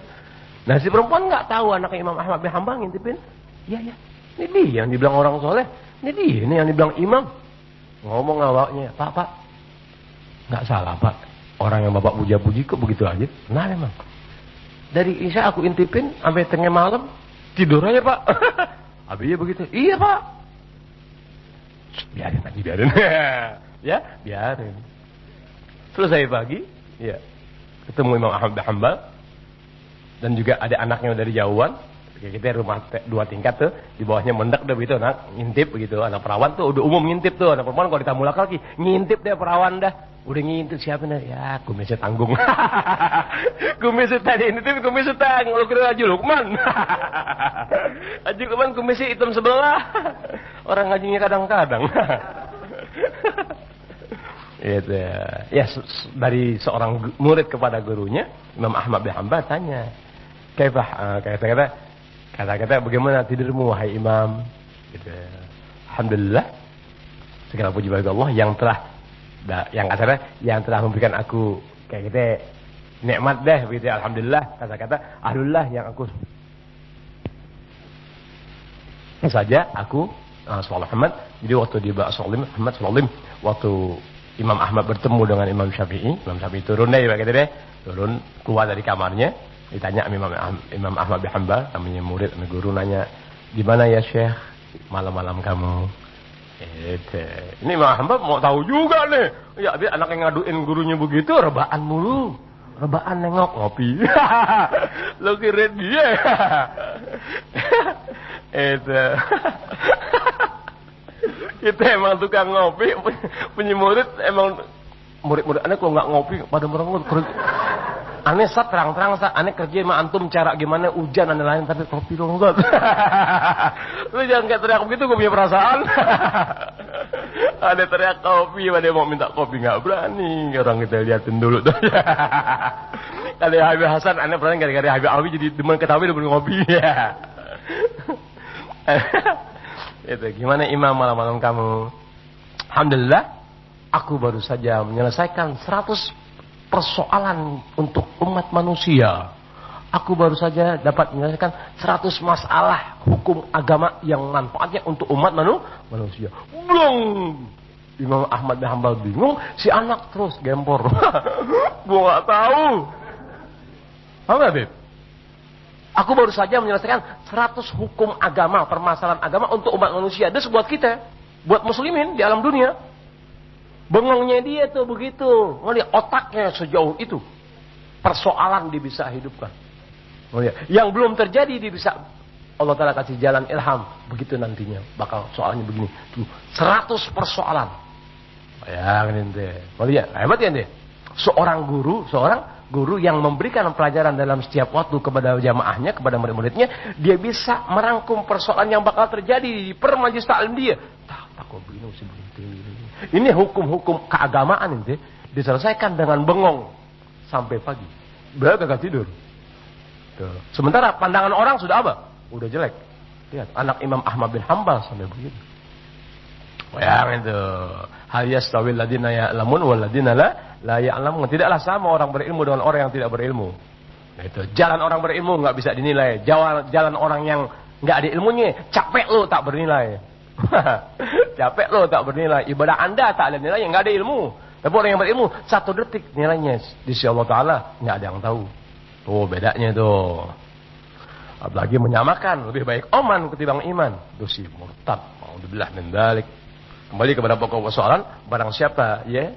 Nah si perempuan nggak tahu anaknya Imam Ahmad bin Hambal ngintipin. Iya, ini dia yang dibilang orang soleh. Ini dia ini yang dibilang imam. Ngomong awaknya, Pak, nggak salah Pak. Orang yang bapak puja-puji kok begitu aja. Nah memang. Dari isya aku intipin sampai tengah malam tidur aja Pak. Habisnya begitu. Iya Pak. Biarin. Ya, biarin. Selesai pagi, ya. Ketemu Imam Ahmad bin Hambal. Dan juga ada anaknya dari jauhan. Kita rumah 2 tingkat tuh, di bawahnya mendak udah begitu, anak ngintip begitu. Anak perawan tuh udah umum ngintip tuh, anak perempuan kalau ditamu laki ngintip deh perawan dah. Udah ngintip siapa nih? Ya, kumisnya tanggung. Kumisnya tadi ini tuh kumisnya tanggung. Lu kira Haji Lukman. Haji Lukman kumisnya hitam sebelah. Orang ngajinya kadang-kadang. Itu ya dari seorang murid kepada gurunya Imam Ahmad bin Hambal tanya, kata bagaimana tidurmu wahai Imam? Gitu. Alhamdulillah segala puji bagi Allah yang telah memberikan aku kayak gitu nikmat deh gitu. Alhamdulillah alhamdulillah yang aku saja aku sallallahu Muhammad. Jadi waktu di Muhammad sallallahu waktu Imam Ahmad bertemu dengan Imam Syafi'i turun deh gitu deh. Turun keluar dari kamarnya, ditanya Imam Ahmad bin Hambal, namanya murid, guru nanya, "Di mana ya Syekh malam-malam kamu?" Ini Imam Ahmad mau tahu juga nih. Ya, dia anak yang ngaduin gurunya begitu, rebahan mulu. Rebahan nengok ngopi. Lo kira dia. Kita emang tukang ngopi, punya murid emang murid-murid aneh kalau nggak ngopi pada merengut. Aneh terang-terang aneh kerja sama antum cara gimana hujan aneh lain tapi kopi dong Ustaz. Lu jangan kayak teriak begitu, gue punya perasaan. Ada teriak kopi, ada mau minta kopi nggak berani. Orang kita liatin dulu tuh. Kalau Habib Hasan aneh pernah gara-gara Habib Alwi jadi demen ketahui demen ngopi ya. Itu gimana Imam malam-malam kamu? Alhamdulillah aku baru saja menyelesaikan 100 persoalan untuk umat manusia. Aku baru saja dapat menyelesaikan 100 masalah hukum agama yang manfaatnya untuk umat manusia. Belum. Imam Ahmad bin Hambal bingung, si anak terus gempor. Gua nggak tahu. Paham nggak, Beb? Aku baru saja menyelesaikan 100 hukum agama, permasalahan agama untuk umat manusia. Itu buat kita, buat muslimin di alam dunia. Bengongnya dia tuh begitu. Ngelihat otaknya sejauh itu. Persoalan dia bisa hidupkan. Yang belum terjadi dia bisa Allah Ta'ala kasih jalan ilham. Begitu nantinya. Bakal soalnya begini. Tuh, 100 persoalan. Bayangin deh. Lihat, hebat ya deh. Seorang guru yang memberikan pelajaran dalam setiap waktu kepada jamaahnya, kepada murid-muridnya, dia bisa merangkum persoalan yang bakal terjadi di majelis taklim dia. Tak kok begini mesti begini. Ini hukum-hukum keagamaan ini. diselesaikan dengan bengong sampai pagi. Beliau gagal tidur. Tuh. Sementara pandangan orang sudah apa? Udah jelek. Lihat, anak Imam Ahmad bin Hanbal sampai begitu. Bayangin itu. Hal yastawil ladina ya'lamun wal ladina la ya'lamun. Tidaklah sama orang berilmu dengan orang yang tidak berilmu. Nah, itu jalan orang berilmu nggak bisa dinilai. Jalan orang yang nggak ada ilmunya, capek lo tak bernilai. Capek lo tak bernilai. Ibadah Anda tak ada nilai, nggak ada ilmu. Tapi orang yang berilmu 1 detik nilainya di sisi Allah Taala nggak ada yang tahu. Tuh bedanya tuh. Apalagi menyamakan lebih baik oman ketimbang iman. Itu sih murtad. Alhamdulillah min dzalik. Kembali kepada pokok persoalan, barang siapa ya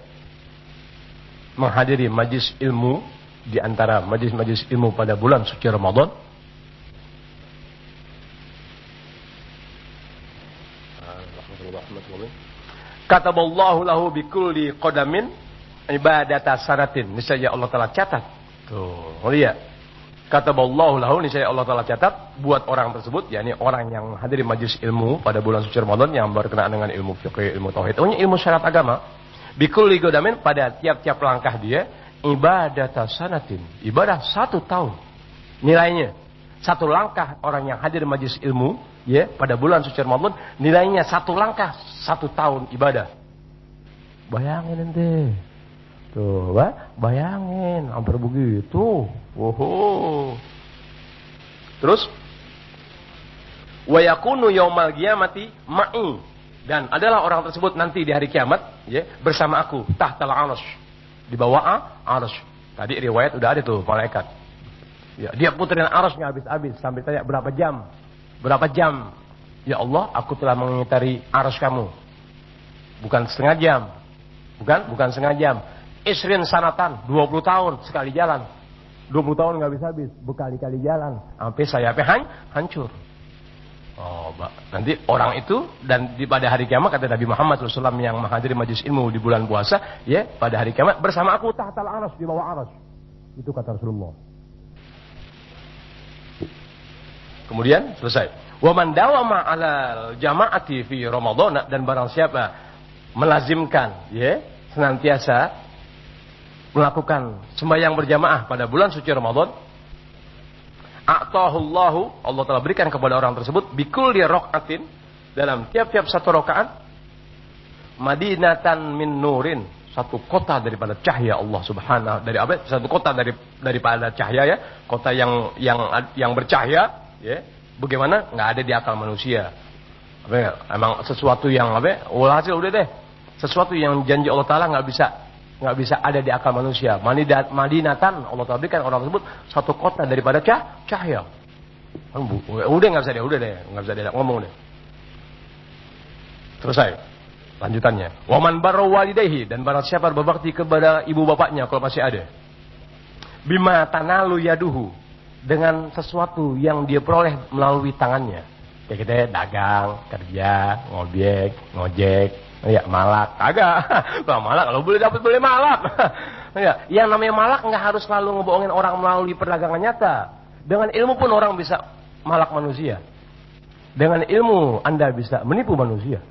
menghadiri majlis ilmu di antara majlis-majlis ilmu pada bulan suci Ramadan, kataballahu lahu bikulli qadamin ibadata sanatin. Niscaya Allah Taala catat. Tuh, lihat. Kataballahu lahu, niscaya Allah Taala catat buat orang tersebut, yakni orang yang hadiri majlis ilmu pada bulan suci Ramadan yang berkenaan dengan ilmu fiqh, ilmu tauhid, ilmu syariat agama. Bikulli qadamin, pada tiap-tiap langkah dia, ibadata sanatin, ibadah 1 tahun. Nilainya 1 langkah orang yang hadir majlis ilmu ya pada bulan suci Ramadan, nilainya 1 langkah 1 tahun ibadah. Bayangin ente. Tuh, bayangin hampir begitu. Woho. Terus wa yakunu yaumal qiyamati ma'i, dan adalah orang tersebut nanti di hari kiamat ya bersama aku tahtal arsy, di bawah arsy. Tadi riwayat udah ada tuh malaikat. Ya, dia puterin arsy-nya habis-habis sampai tanya berapa jam? Berapa jam? Ya Allah, aku telah mengitari arsy kamu. Bukan setengah jam. Bukan setengah jam. Isrin sanatan, 20 tahun sekali jalan. 20 tahun nggak habis-habis, berkali-kali jalan sampai sayapnya hancur. Oh, nanti orang itu dan pada hari kiamat kata Nabi Muhammad SAW yang menghadiri majlis ilmu di bulan puasa, ya pada hari kiamat bersama aku tahtal arsy, di bawah arsy. Itu kata Rasulullah. Kemudian selesai. Wa man dawama 'ala jama'ati fi Ramadan, dan barang siapa melazimkan ya senantiasa melakukan sembahyang berjamaah pada bulan suci Ramadan, a'tahullahu, Allah telah berikan kepada orang tersebut bikulli raqatin, dalam tiap-tiap 1 rakaat, madinatan min nurin, 1 kota daripada cahaya Allah Subhanahu, dari apa? 1 kota daripada cahaya ya, kota yang bercahaya ya. Bagaimana? Nggak ada di akal manusia. Apa ya? Emang sesuatu yang apa? Hasil udah deh. Sesuatu yang janji Allah Taala nggak bisa ada di akal manusia. Madinatan, Allah Taala berikan orang tersebut 1 kota daripada cahaya. Udah nggak bisa deh ngomong deh. Selesai. Lanjutannya. Waman barra walidayhi, dan barang siapa berbakti kepada ibu bapaknya kalau masih ada. Bima tanalu yaduhu, dengan sesuatu yang dia peroleh melalui tangannya. Kayak kita dagang, kerja, ngojek, ya malak, kagak. Bang malak kalau boleh malak. Ya, yang namanya malak nggak harus selalu ngebohongin orang melalui perdagangan nyata. Dengan ilmu pun orang bisa malak manusia. Dengan ilmu Anda bisa menipu manusia.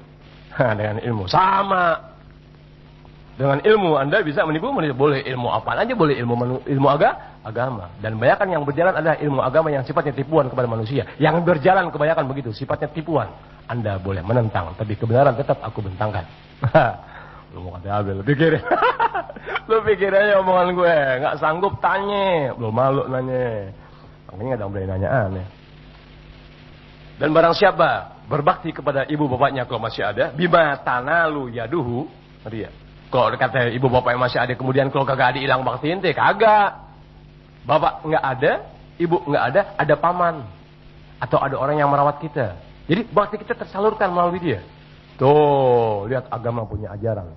Dengan ilmu sama. Dengan ilmu Anda bisa menipu manusia. Boleh ilmu apa aja, boleh ilmu agama. Dan kebanyakan yang berjalan adalah ilmu agama yang sifatnya tipuan kepada manusia. Yang berjalan kebanyakan begitu, sifatnya tipuan. Anda boleh menentang, tapi kebenaran tetap aku bentangkan. Lu mau kata Abel, lu pikir aja omongan gue, nggak sanggup tanya, belum malu nanya. Makanya nggak ada boleh nanya aneh. Dan barang siapa berbakti kepada ibu bapaknya kalau masih ada, bima tanalu yaduhu, dia. Kalau kata ibu bapak yang masih ada, kemudian kalau kagak ada hilang bakti ente, kagak. Bapak nggak ada, ibu nggak ada paman atau ada orang yang merawat kita. Jadi bakti kita tersalurkan melalui dia. Tuh, lihat agama punya ajaran.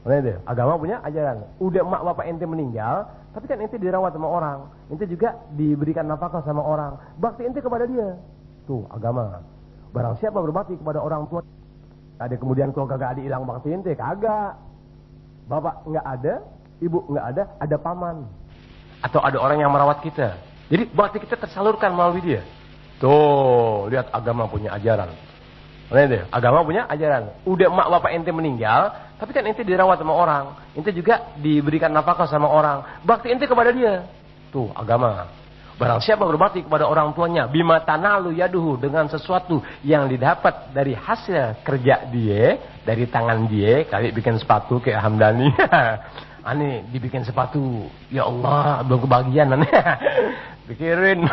Lihat deh, agama punya ajaran. Udah emak bapak ente meninggal, tapi kan ente dirawat sama orang. Ente juga diberikan nafkah sama orang. Bakti ente kepada dia. Tuh, agama. Barang siapa berbakti kepada orang tua, ada kemudian kalau kagak ada hilang bakti ente, kagak. Bapak nggak ada, ibu nggak ada paman atau ada orang yang merawat kita. Jadi bakti kita tersalurkan melalui dia. Tuh, lihat agama punya ajaran. Nah, itu, agama punya ajaran. Udah emak bapak ente meninggal, tapi kan ente dirawat sama orang. Ente juga diberikan nafkah sama orang. Bakti ente kepada dia. Tuh, agama. Barang siapa berbakti kepada orang tuanya, bima tanalu yaduhu, dengan sesuatu yang didapat dari hasil kerja dia, dari tangan dia, kali bikin sepatu kayak Hamdani. Aneh, dibikin sepatu. Ya Allah, belum kebagian aneh. Pikirin.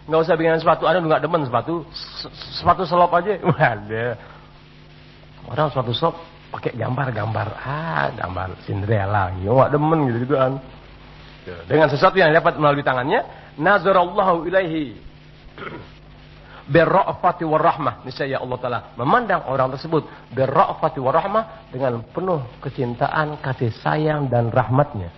Nggak usah bikin sepatu, ada nggak demen sepatu, sepatu selop aja. Waduh, orang sepatu selop pakai gambar-gambar, gambar Cinderella, nggak demen gitu-gituan. Dengan sesuatu yang dapat melalui tangannya, nazarallahu ilaihi birra'fati warahmah. Niscaya Allah Taala memandang orang tersebut birra'fati warahmah, dengan penuh kecintaan, kasih sayang dan rahmatnya.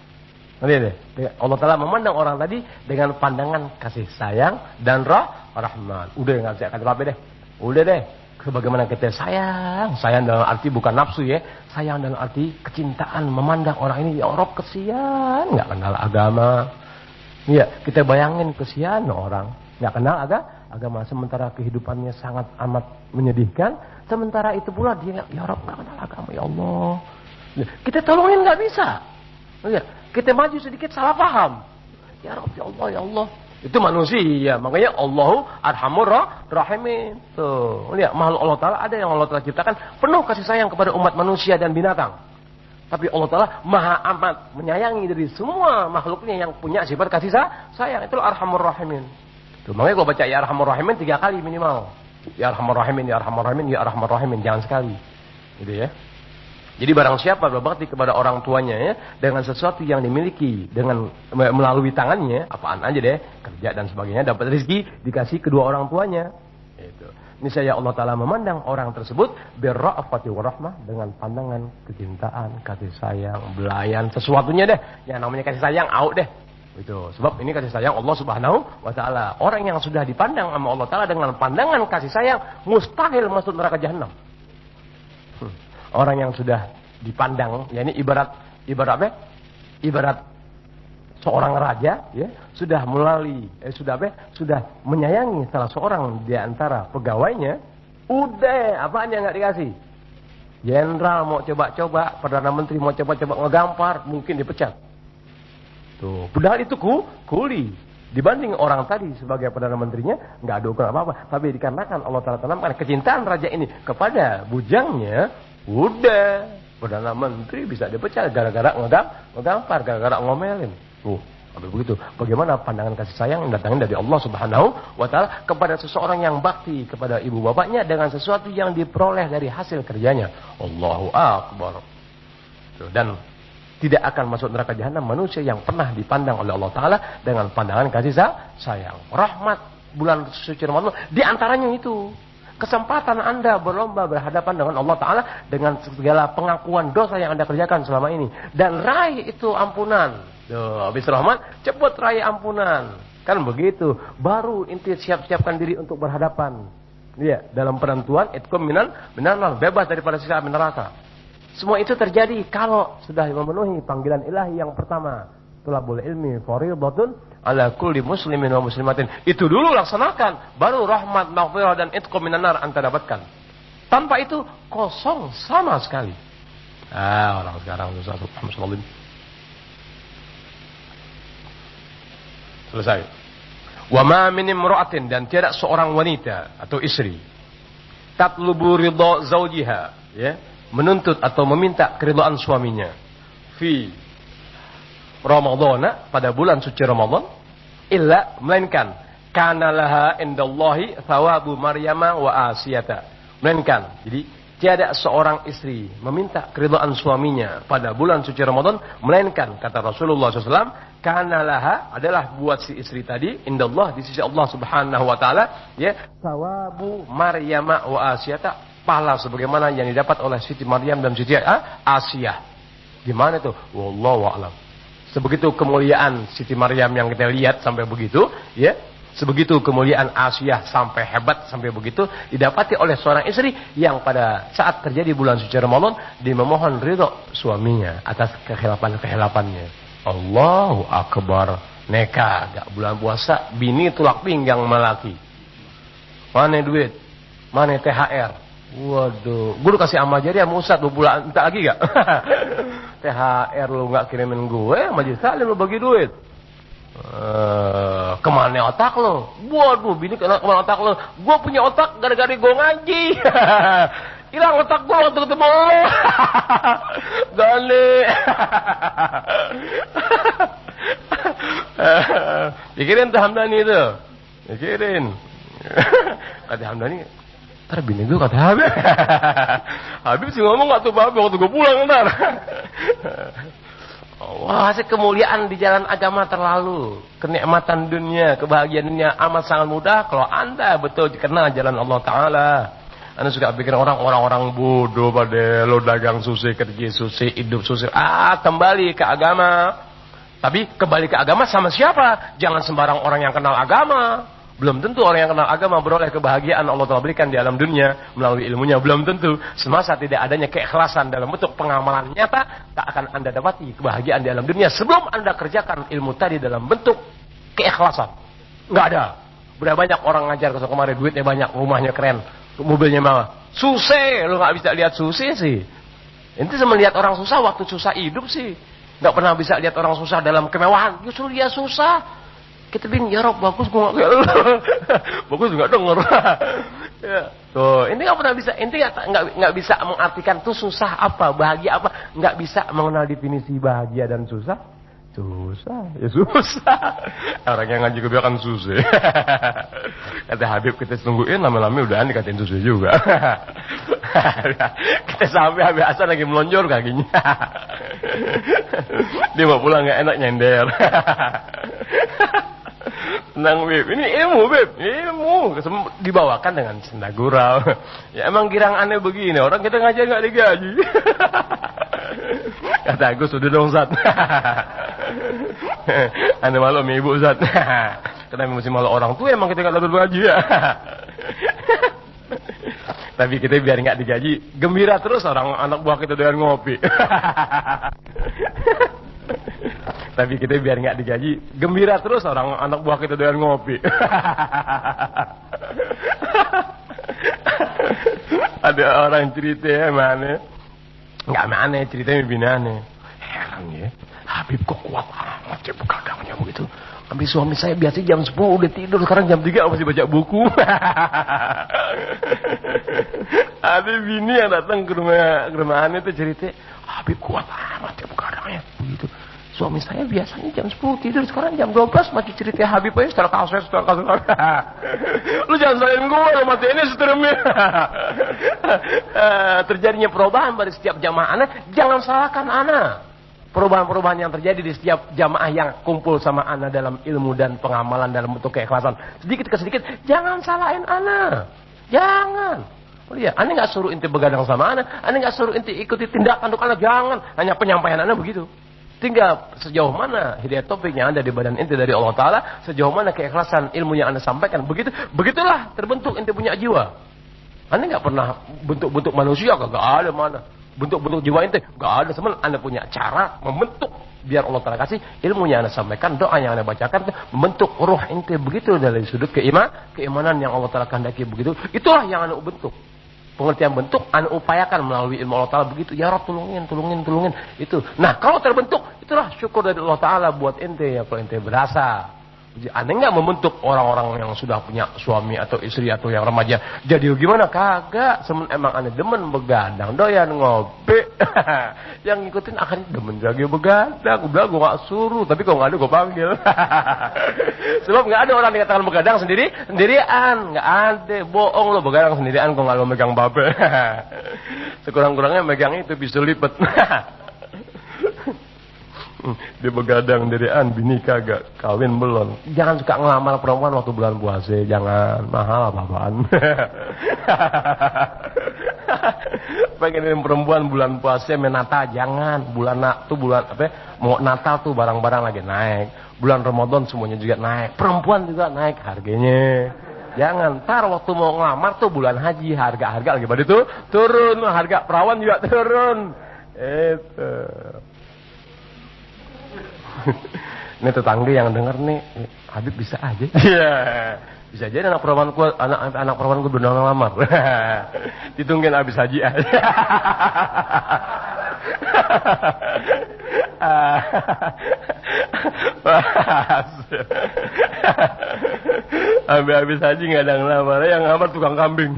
Allah Ta'ala memandang orang tadi dengan pandangan kasih sayang dan rahmat. Udah nggak bisa kata apa deh. Udah deh. Sebagaimana kita sayang. Sayang dalam arti bukan nafsu ya. Sayang dalam arti kecintaan. Memandang orang ini, ya Allah kesian. Nggak kenal agama. Iya, kita bayangin kesian orang. Nggak kenal agama. Sementara kehidupannya sangat amat menyedihkan. Sementara itu pula dia, ya Allah nggak kenal agama. Ya Allah. Kita tolongin nggak bisa. Iya. Kita maju sedikit salah paham. Ya Rabbi Allah, ya Allah. Itu manusia. Makanya Allahu Arhamur Rahimin. Tuh, lihat makhluk Allah Ta'ala ada yang Allah Ta'ala ciptakan penuh kasih sayang kepada umat manusia dan binatang. Tapi Allah Ta'ala maha amat menyayangi dari semua makhluknya yang punya sifat kasih sayang. Itulah Arhamur Rahimin. Tuh, makanya kalau baca Ya Arhamur Rahimin 3 kali minimal. Ya Arhamur Rahimin, Ya Arhamur Rahimin, Ya Arhamur Rahimin. Jangan sekali. Gitu ya. Jadi barang siapa berbakti kepada orang tuanya ya, dengan sesuatu yang dimiliki, dengan melalui tangannya, apaan aja deh, kerja dan sebagainya, dapat rezeki, dikasih kedua orang tuanya. Itu. Niscaya Allah Ta'ala memandang orang tersebut birra'afati warahmah, dengan pandangan kecintaan, kasih sayang, belayan, sesuatunya deh. Yang namanya kasih sayang, deh. Itu. Sebab ini kasih sayang Allah Subhanahu wa Ta'ala. Orang yang sudah dipandang sama Allah Ta'ala dengan pandangan kasih sayang, mustahil masuk neraka jahanam. Orang yang sudah dipandang, ya ini ibarat apa? Ibarat seorang raja, ya sudah melalui, sudah menyayangi salah seorang di antara pegawainya, udah apaan yang nggak dikasih? Jenderal mau coba-coba, perdana menteri mau coba-coba ngegampar, mungkin dipecat. Tuh, padahal itu kuli. Dibanding orang tadi sebagai perdana menterinya nggak ada ukuran apa-apa, tapi dikarenakan Allah Ta'ala tanamkan kecintaan raja ini kepada bujangnya. Udah, perdana menteri bisa dipecat gara-gara ngegampar, gara-gara ngomelin. Habis begitu. Bagaimana pandangan kasih sayang yang datangnya dari Allah Subhanahu wa Ta'ala kepada seseorang yang bakti kepada ibu bapaknya dengan sesuatu yang diperoleh dari hasil kerjanya. Allahu Akbar. Dan tidak akan masuk neraka jahanam manusia yang pernah dipandang oleh Allah Ta'ala dengan pandangan kasih sayang. Rahmat bulan suci Ramadan di antaranya itu. Kesempatan Anda berlomba berhadapan dengan Allah Ta'ala dengan segala pengakuan dosa yang Anda kerjakan selama ini. Dan raih itu ampunan. Habis rahmat, cepat raih ampunan. Kan begitu. Baru inti siap-siapkan diri untuk berhadapan. Iya, dalam penentuan, itkum minan bebas daripada siksa api neraka. Semua itu terjadi kalau sudah memenuhi panggilan ilahi yang pertama. Thalabul ilmi fardhatun ala kulli muslimin wa muslimatin. Itu dulu laksanakan, baru rahmat, maghfirah dan itqu minan nar Anda dapatkan. Tanpa itu kosong sama sekali. Orang sekarang susah subhanallah. Selesai. Wa ma min imra'atin, dan tiada seorang wanita atau istri tatlubu ridha zaujiha, ya, menuntut atau meminta keridhaan suaminya fi Ramadhan, pada bulan suci Ramadan, illa, melainkan kana laha indallahi thawabu Maryama wa Asiyata. Melainkan, jadi tiada seorang istri meminta keridhaan suaminya pada bulan suci Ramadan, melainkan kata Rasulullah SAW, kana laha, adalah buat si istri tadi, indallah, di sisi Allah Subhanahu wa Ta'ala, ya, thawabu Maryama wa Asiyata, pahala sebagaimana yang didapat oleh Siti Maryam dan Siti Asiyah. Gimana itu? Wallahu a'lam. Sebegitu kemuliaan Siti Maryam yang kita lihat sampai begitu, ya. Sebegitu kemuliaan Asiyah sampai hebat sampai begitu didapati oleh seorang istri yang pada saat terjadi bulan suci Ramadan dia memohon ridho suaminya atas kehilapan-kehilapannya. Allahu Akbar. Neka gak bulan puasa, bini tulak pinggang melaki. Mana duit? Mana THR? Waduh, gue udah kasih sama jadi sama Ustadz, lu bulan minta lagi gak? THR lu gak kirimin gue, Majelis Taklim lu bagi duit. Kemana otak lo? Waduh, bini kemana otak lo? Gue punya otak gara-gara gue ngaji. Hilang otak gue waktu ketemu lo. Gale. Pikirin tuh Hamdani itu. Pikirin. Kata Hamdani, ntar bini gue kata Habib. Habib sih ngomong gak tuh Habib waktu gue pulang ntar. Wah, kemuliaan di jalan agama terlalu. Kenikmatan dunia, kebahagiaan dunia amat sangat mudah kalau Anda betul kenal jalan Allah Ta'ala. Anda suka pikir orang-orang bodoh pada lo dagang susah, kerja susah, hidup susah. Kembali ke agama. Tapi kembali ke agama sama siapa? Jangan sembarang orang yang kenal agama. Belum tentu orang yang kenal agama beroleh kebahagiaan Allah telah berikan di alam dunia melalui ilmunya. Belum tentu. Semasa tidak adanya keikhlasan dalam bentuk pengamalan nyata, tak akan Anda dapati kebahagiaan di alam dunia sebelum Anda kerjakan ilmu tadi dalam bentuk keikhlasan. Nggak ada. Berapa banyak orang ngajar ke kemarin, duitnya banyak, rumahnya keren, mobilnya mewah. Susah, lu nggak bisa lihat susah sih. Inti sama lihat orang susah waktu susah hidup sih. Nggak pernah bisa lihat orang susah dalam kemewahan. Justru dia susah. Kita bilang, ya Rob, bagus gua nggak lu. Bagus nggak denger. Ya. Tuh, ini nggak pernah bisa. Inti nggak bisa mengartikan tuh susah apa, bahagia apa. Nggak bisa mengenal definisi bahagia dan susah. Susah, ya susah. Orang yang ngaji kebiakan susah. Kata Habib kita tungguin lama-lama udahan dikatain susah juga. Kita sampai Habib Hasan lagi melonjor kakinya. Dia mau pulang nggak enak nyender. Tenang Beb, ini ilmu Beb, ilmu dibawakan dengan senda gurau. Ya emang girang aneh begini, orang kita ngajar nggak digaji. Kata Agus udah dong Zat. Aneh malu sama ibu Zat. Kenapa mesti malu orang tua, emang kita nggak dapat gaji ya. Tapi kita biar nggak digaji, gembira terus orang anak buah kita dengan ngopi. Tapi kita biar nggak digaji, gembira terus orang anak buah kita dengan ngopi. Ada orang cerita ya mana? Nggak mana ceritanya binane. Heran ya, Habib kok kuat amat ya begadangnya begitu. Habis suami saya biasa jam 10 udah tidur, sekarang jam 3 masih baca buku. Ada bini yang datang ke rumah aneh itu cerita, Habib kuat amat ya begadangnya begitu. Suami saya biasanya jam 10 tidur, sekarang jam 12 masih cerita Habib aja setelah kasus. Lu jangan salahin gue, lu mati ini seterusnya. Terjadinya perubahan pada setiap jamaah anak, jangan salahkan anak. Perubahan-perubahan yang terjadi di setiap jamaah yang kumpul sama anak dalam ilmu dan pengamalan dalam bentuk keikhlasan. Sedikit ke sedikit, jangan salahin anak. Jangan. Oh iya, ane nggak suruh inti begadang sama anak, ane nggak suruh inti ikuti tindakan untuk anak, jangan. Hanya penyampaian anak begitu. Tinggal sejauh mana hidayah taufik yang ada di badan inti dari Allah Ta'ala, sejauh mana keikhlasan ilmu yang anda sampaikan, begitulah terbentuk inti punya jiwa. Anda nggak pernah bentuk-bentuk manusia, gak ada mana. Bentuk-bentuk jiwa inti, gak ada. Sebenarnya anda punya cara membentuk, biar Allah Ta'ala kasih ilmu yang anda sampaikan, doa yang anda bacakan, membentuk ruh inti begitu dari sudut keimanan yang Allah Ta'ala kehendaki begitu. Itulah yang anda bentuk. Pengertian bentuk anda upayakan melalui ilmu Allah Ta'ala begitu. Ya Rabb, tolongin itu. Nah kalau terbentuk, itulah syukur dari Allah Ta'ala buat ente ya, kalau ente berasa. Anda nggak membentuk orang-orang yang sudah punya suami atau istri atau yang remaja jadi gimana, kagak. Emang anda demen begadang, doyan ngopi. Yang ngikutin akhirnya demen lagi begadang. Udah gue nggak suruh, tapi kalau nggak ada gue panggil. Sebab nggak ada orang dikatakan begadang sendirian, nggak ada. Bohong lo, begadang sendirian kalau nggak lo megang babe. Sekurang-kurangnya megang itu pisau lipat. Dia begadang dirian, bini kagak, kawin belum. Jangan suka ngelamar perempuan waktu bulan puasa, jangan, mahal apa-apaan. Pengen perempuan bulan puasa menata, jangan. Bulan mau Natal tuh barang-barang lagi naik. Bulan Ramadan semuanya juga naik. Perempuan juga naik harganya. Jangan, ntar waktu mau ngelamar tuh bulan haji, harga lagi pada tuh turun, harga perawan juga turun. Itu. Ini tetangga yang denger nih, Habib bisa aja. Iya, Bisa jadi anak perawanku benar lamar. Ditungguin habis haji aja. Habis haji nggak ada ngelamar, yang ngelamar tukang kambing.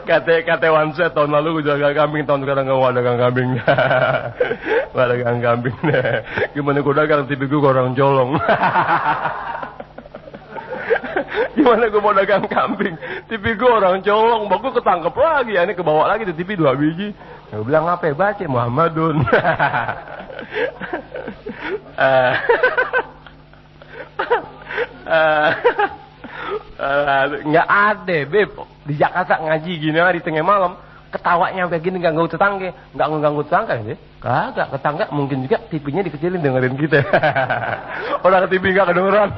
Kata Wanset tahun lalu gue jaga kambing, tahun sekarang gak ada dagang kambing. Gak ada dagang kambing. Gimana gue dagang TV gue orang colong. Gimana gue mau dagang kambing, TV gue orang colong, bagus ketangkep lagi, ini kebawa lagi tuh TV 2 biji. Gue bilang apa? Baca Muhammadun. Nggak ada, Beb. Di Jakarta ngaji gini di tengah malam, ketawanya sampai gini ganggu tetangga, nggak ngeganggu tetangga sih? Kagak, tetangga mungkin juga TV-nya dikecilin dengerin kita. Orang TV nggak kedengeran.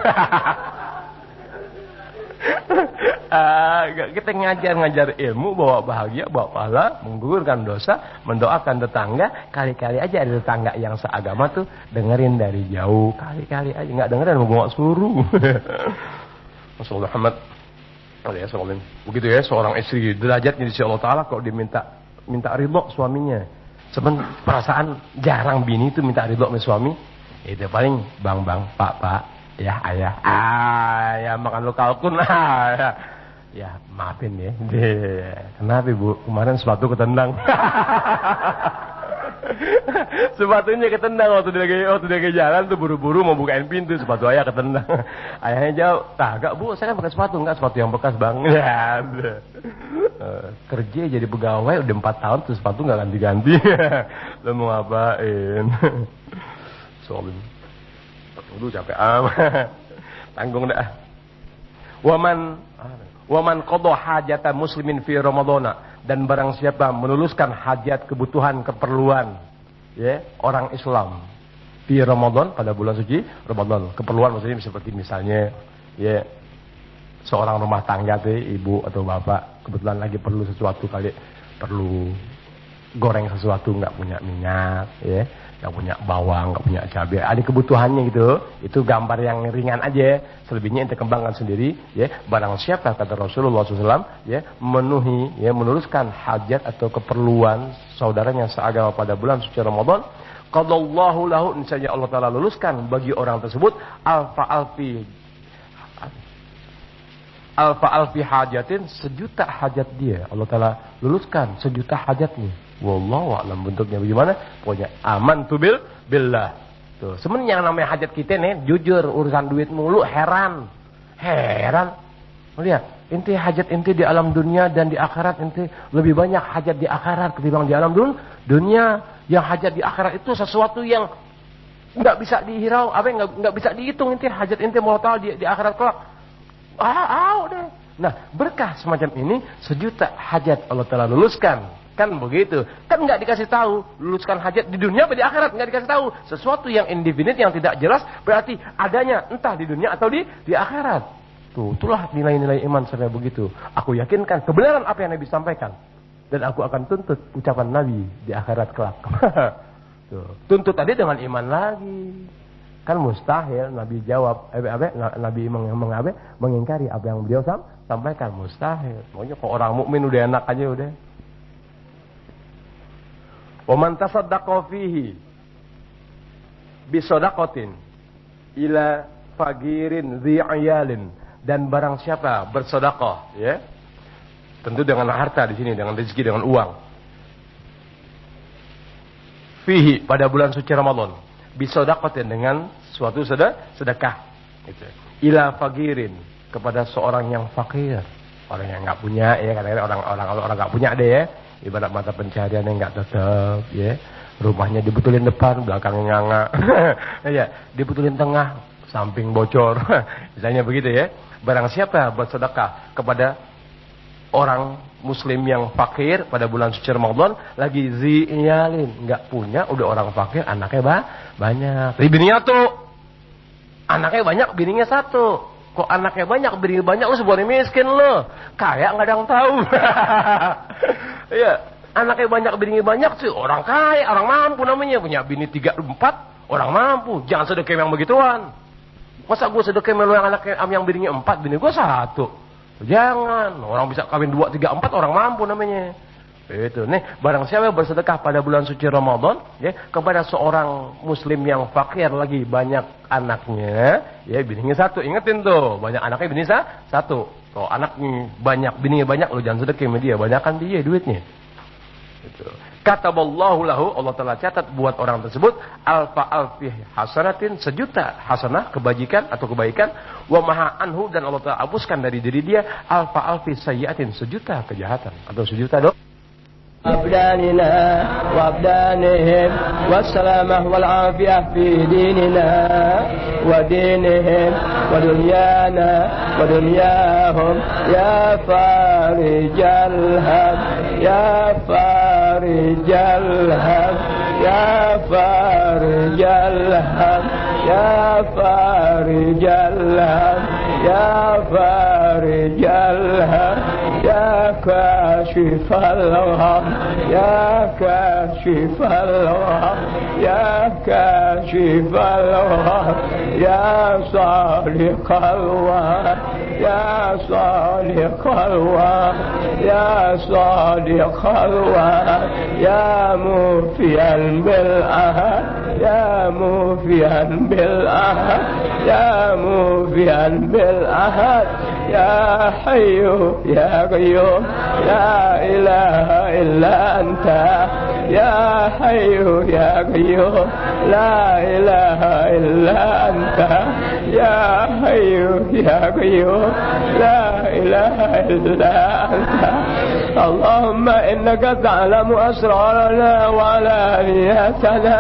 Kita ngajar ilmu, bawa bahagia, bawa pahala, menggugurkan dosa, mendoakan tetangga. Kali-kali aja ada tetangga yang seagama tuh dengerin dari jauh, kali-kali aja nggak dengerin mau bawa suruh. Rasulullah Muhammad begitu ya, seorang istri derajatnya di sisi Allah Ta'ala kalau diminta ridho suaminya. Perasaan jarang bini itu minta ridho sama suami. Itu paling bang, pak, ya ayah, ya makan lu kalkun, ya maafin ya. Kenapa ibu kemarin sepatu ketendang? Sepatunya ketendang waktu dia lagi jalan tuh, buru-buru mau bukain pintu, sepatu ayah ketendang. Ayahnya jauh, kagak bu, saya kan pakai sepatu, enggak sepatu yang bekas bang. Ya, kerja jadi pegawai udah 4 tahun tuh sepatu nggak ganti-ganti. Lo mau ngapain? Soalnya, aduh capek amat. Tanggung dah. Waman qada hajatan muslimin fi ramadhana, dan barang siapa meluluskan hajat, kebutuhan, keperluan ya orang Islam di Ramadan, pada bulan suci Ramadan. Keperluan maksudnya seperti misalnya ya seorang rumah tangga tuh, ibu atau bapak kebetulan lagi perlu sesuatu, kali perlu goreng sesuatu, nggak punya minyak ya, nggak punya bawang, nggak punya cabai, ada kebutuhannya gitu. Itu gambar yang ringan aja, selebihnya ente kembangkan sendiri ya. Barang siapa, kata Rasulullah SAW ya, memenuhi ya, menuluskan hajat atau keperluan saudaranya seagama pada bulan suci Ramadan, qadallahu lahu, niscaya Allah Ta'ala luluskan bagi orang tersebut alfa alfi hajatin, 1.000.000 hajat dia. Allah Ta'ala luluskan 1.000.000 hajatnya. Wallahu a'lam bentuknya bagaimana. Pokoknya aman tu billah. Tuh, sebenarnya yang namanya hajat kita nih, jujur urusan duit mulu, heran. Lihat, inti hajat inti di alam dunia dan di akhirat, inti lebih banyak hajat di akhirat ketimbang di alam dunia. Yang hajat di akhirat itu sesuatu yang nggak bisa dihirau, nggak bisa dihitung. Inti hajat inti mau tahu di akhirat kelak. Deh. Nah, berkah semacam ini 1.000.000 hajat Allah Ta'ala luluskan. Kan begitu. Kan nggak dikasih tahu luluskan hajat di dunia atau di akhirat, nggak dikasih tahu. Sesuatu yang indefinite, yang tidak jelas, berarti adanya entah di dunia atau di akhirat. Tuh, itulah nilai-nilai iman saya begitu. Aku yakinkan kebenaran apa yang Nabi sampaikan, dan aku akan tuntut ucapan Nabi di akhirat kelak. Tuh, tuntut tadi dengan iman lagi. Kan mustahil Nabi jawab, Nabi mengingkari apa yang beliau sampaikan, mustahil. Pokoknya kalau orang mukmin udah enak aja udah. Wa man tasaddaqa fihi bisadaqatin ila fagirin dhi ayalin, dan barang siapa bersedekah ya, tentu dengan harta di sini, dengan rezeki, dengan uang, fihi pada bulan suci Ramadan, bisadaqatin dengan suatu sedekah gitu. Ila fagirin, kepada seorang yang fakir, orang yang enggak punya ya, kadang-kadang orang enggak punya deh ya, ibarat mata pencaharian yang enggak tetap ya, rumahnya dibetulin depan, belakangnya nganga. Ya, dibetulin tengah, samping bocor. Misalnya begitu ya. Barang siapa bersedekah kepada orang muslim yang fakir pada bulan suci Ramadan, lagi ziyalin, enggak punya, udah orang fakir, anaknya banyak. Bininya tuh anaknya banyak, bininya satu. Kok anaknya banyak, bininya banyak, lu sebuah miskin lu. Kaya enggak ada yang tahu. Iya, anaknya banyak, bininya banyak sih orang kaya, orang mampu namanya, punya bini 3, 4, Orang mampu, jangan sedekah yang begituan. Masa gue sedekah melu yang anak yang bininya 4, bini gue 1. Jangan, orang bisa kawin 2, 3, 4, orang mampu namanya. Itu nih, barang siapa bersedekah pada bulan suci Ramadan, ya, kepada seorang muslim yang fakir lagi banyak anaknya, ya, bininya 1. Ingetin tuh, banyak anaknya bininya 1. Kalau anaknya banyak, bininya banyak, lo jangan sedekah sama dia, banyakan dia duitnya. Gitu. Kataballahu lahu, Allah telah catat buat orang tersebut alfi hasanatin, 1.000.000 hasanah kebajikan atau kebaikan, wa maha anhu, dan Allah telah hapuskan dari diri dia alfi sayyiatin, 1.000.000 kejahatan atau 1.000.000 dosa. أبداننا وأبدانهم والسلامة والعافية في ديننا ودينهم ودنيانا ودنياهم يا فارج الهم يا فارج الهم يا فارج الهم يا فارج الهم يا فارج الهم يا كاشف الغم يا كاشف الغم يا كاشف الغم يا صالح الوعد يا صالح الوعد يا صالح الوعد يا موفيا بالعهد يا موفيا بالعهد يا موفيا بالعهد يا حي يا قيوم لا إله إلا أنت يا حي يا قيوم لا إله إلا أنت يا حي يا قيوم لا إله إلا أنت اللهم إنك تعلم أسرارنا وعلانيتنا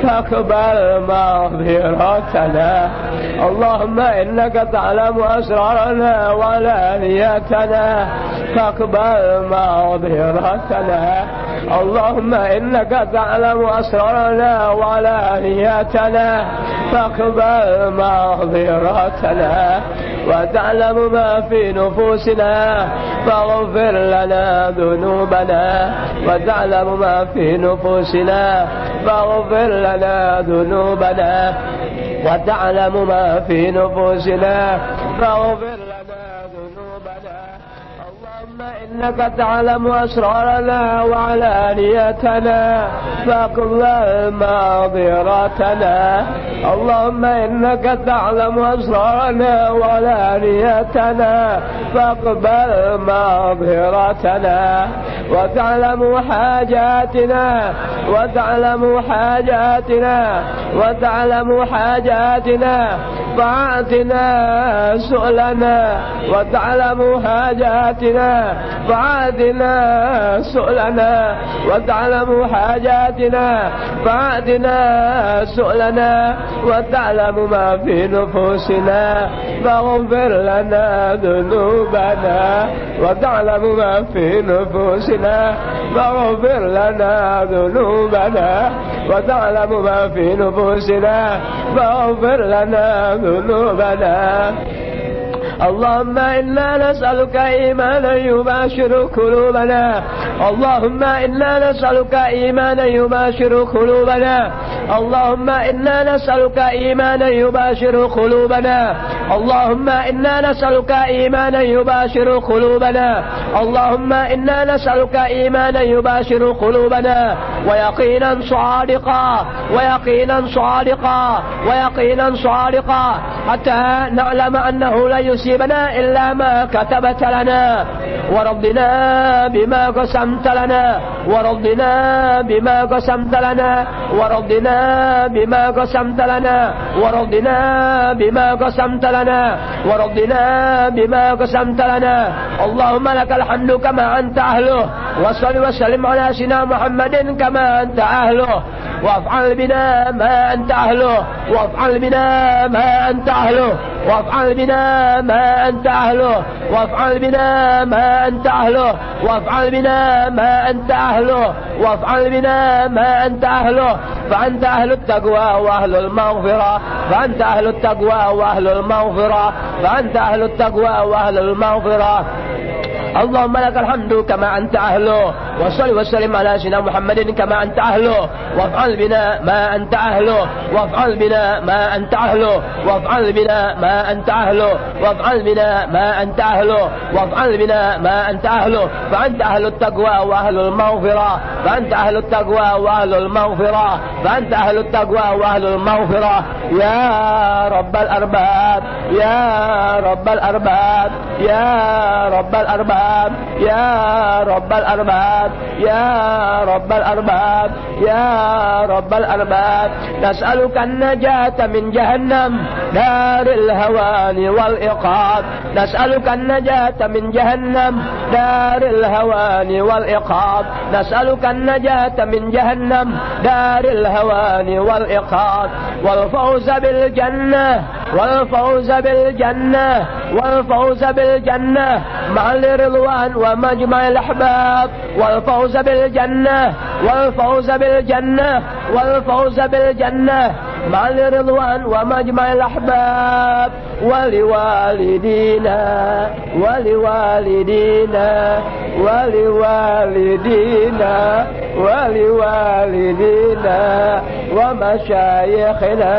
فاقبل معذرتنا اللهم إنك تعلم أسرارنا وعلانيتنا فاقبل معذرتنا اللهم إنك تعلم أسرارنا وعلانيتنا فاقبل معذرتنا وتعلم ما في نفوسنا فاغفر لنا ذنوبنا وتعلم ما في نفوسنا فاغفر لنا ذنوبنا وتعلم ما في نفوسنا فاغفر لنا ذنوبنا اللهم إنك تعلم أسرارنا وعلانيتنا فاقبل معذرتنا اللهم إنك تعلم أسرارنا وعلانيتنا فاقبل معذرتنا وتعلم حاجاتنا وتعلم حاجاتنا وتعلم حاجاتنا فاعتنا سؤلنا وتعلم حاجاتنا فاعتنا سؤلنا وتعلم حاجاتنا فاعتنا سؤلنا وتعلم ما في نفوسنا فاغفر لنا ذنوبنا وتعلم ما في نفوسنا فاغفر لنا ذنوبنا وتعلم ما في نفوسنا فاغفر لنا ذنوبنا اللهم إنا نسألك إيمانا يباشر قلوبنا اللهم إنا نسألك إيمانا يباشر قلوبنا اللهم إنا نسألك إيمانا يباشر قلوبنا اللهم إنا نسألك إيمانا يباشر قلوبنا اللهم إنا نسألك إيمانا يباشر قلوبنا ويقينا صادقا ويقينا صادقا ويقينا صادقا حتى نعلم أنه لا يصيبنا إلا ما كتبت لنا ورضنا بما قسمت لنا ورضنا بما قسمت لنا ورضنا بما قسمت لنا ورضنا بما قسمت لنا ورضنا بما قسمت لنا اللهم لك الحمد كما أنت أهله وصل وسلم على سيدنا محمد كما أنت أهله وافعل بنا ما أنت أهله وافعل بنا ما أنت أهله وافعل بنا ما أنت أهله وافعل بنا ما أنت أهله وافعل بنا ما أنت أهله وافعل بنا ما أنت أهله فأنت أهل التقوى وأهل المغفرة فأنت أهل التقوى وأهل المغفرة فأنت أهل التقوى وأهل المغفرة اللهم لك الحمد كما أنت أهله، وصل وسلم على سيدنا محمد كما أنت أهله، وافعل بنا ما أنت أهله، وافعل بنا ما أنت أهله، وافعل بنا ما أنت أهله، وافعل بنا ما أنت أهله، وافعل بنا ما أنت أهله، فأنت أهل التقوى وأهل المغفرة، فأنت أهل التقوى وأهل المغفرة، فأنت أهل التقوى وأهل المغفرة، يا رب الأرباب، يا رب الأرباب، يا رب الأرباب، يا رب الأرباب، يا رب الأرباب، يا رب الأرباب، نسألك النجاة من جهنم دار الهوان والعقاب، نسألك النجاة من جهنم دار الهوان والعقاب، نسألك النجاة من جهنم دار الهوان والعقاب، والفوز بالجنة، والفوز بالجنة، والفوز بالجنة مع الرضوان ومجمع الأحباب، والفوز بالجنة، والفوز بالجنة، والفوز بالجنة مع الرضوان ومجمع الأحباب، ولوالدينا، ولوالدينا، ولوالدينا، ولوالدينا ومشايخنا،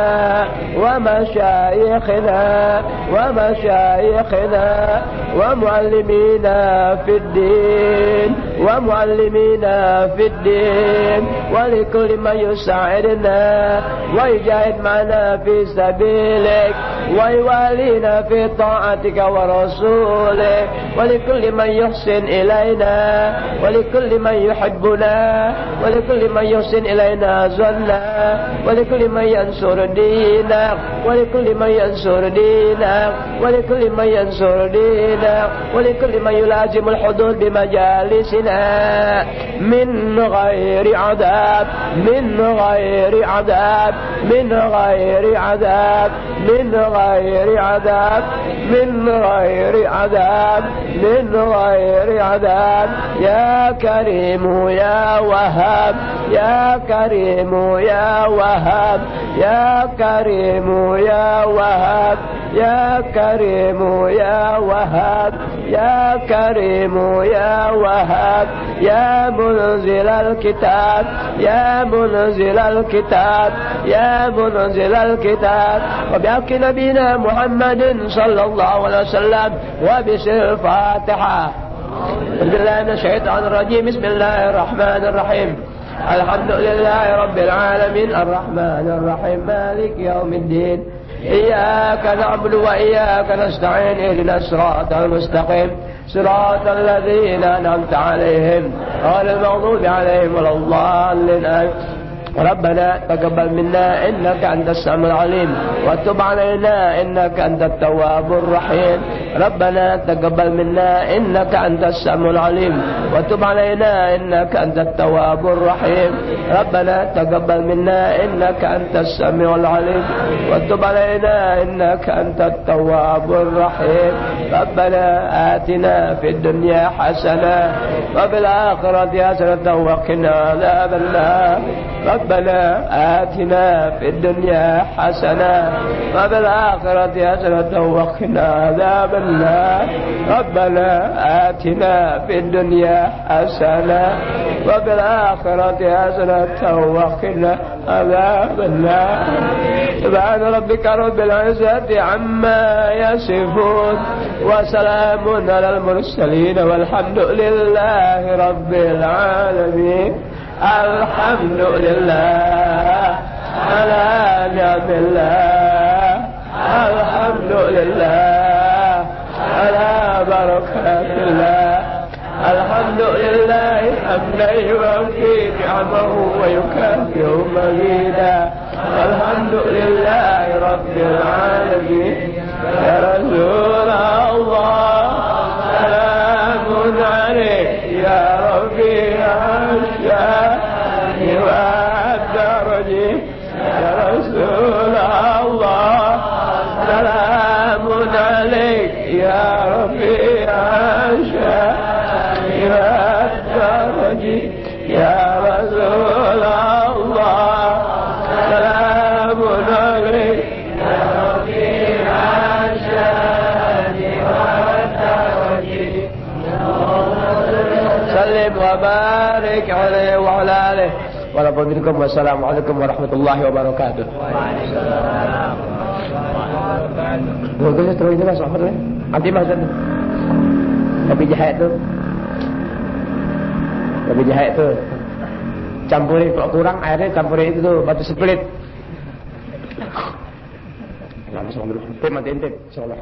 ومشايخنا، ومشايخنا ومعلمينا في الدين، ومعلمينا في الدين، ولكل من يساعدنا ويجاهد معنا في سبيلك ويوالينا في طاعتك ورسولك، ولكل من يحسن إلينا، ولكل من يحبنا، ولكل من يحسن إلينا ظنا، ولكل من ينصر دينك، ولكل من ينصر دينك، ولكل من ينصر دينك، ولكل من يلازم الحضور بمجالسنا من غير عذاب، من غير عذاب، من غير عذاب، من غير عذاب، من غير عذاب، من غير عذاب، يا كريم يا وهاب، يا كريم يا وهاب، يا كريم يا وهاب، يا كريم يا وهاب، يا كريم يا وهاب، يا منزل الكتاب، يا منزل الكتاب، يا منزل الكتاب، وبحق نبينا محمد صلى الله عليه وسلم وبسر الفاتحة. بسم الله من الشيطان الرجيم، بسم الله الرحمن الرحيم، الحمد لله رب العالمين، الرحمن الرحيم، مالك يوم الدين، إياك نعبد وإياك نستعين، اهدنا الصراط المستقيم، صراط الذين أنعمت عليهم غير المغضوب عليهم ولا الضالين. ربنا تقبل منا إنك أنت السميع العليم، وتب علينا إنك أنت التواب الرحيم. ربنا تقبل منا إنك أنت السميع العليم، وتب علينا إنك أنت التواب الرحيم. ربنا تقبل منا إنك أنت السميع العليم، وتب علينا إنك أنت التواب الرحيم. ربنا آتنا في الدنيا حسنة وفي الآخرة حسنة وقنا عذاب النار. ربنا آتنا في الدنيا حسنة وفي الآخرة حسنة وقنا عذاب النار. ربنا آتنا في الدنيا حسنة وفي الآخرة حسنة وقنا عذاب النار. سبحان ربك رب العزة عما يصفون، وسلام على المرسلين، والحمد لله رب العالمين. الحمد لله على نعم الله، الحمد لله على بركات الله، الحمد لله حمدا يوفي نعمه ويكافئ مزيدا. الحمد لله رب العالمين. يا رسول الله سلام عليك يا رفيع الشان والدرج. يا رسول الله سلام عليك يا رفيع الشان والدرج. يا رسول الله سلام عليك يا رفيع الشان barik alaihi wa ala alihi wa la minkum. Wassalamualaikum warahmatullahi wabarakatuh. Bagus terus ini Mas Ahmad. Nanti Mas kopi jahe tu. Kopi jahe tu. Campurin kalau kurang airnya campurin itu tuh batu split. Nah, matiin intip. Insyaallah.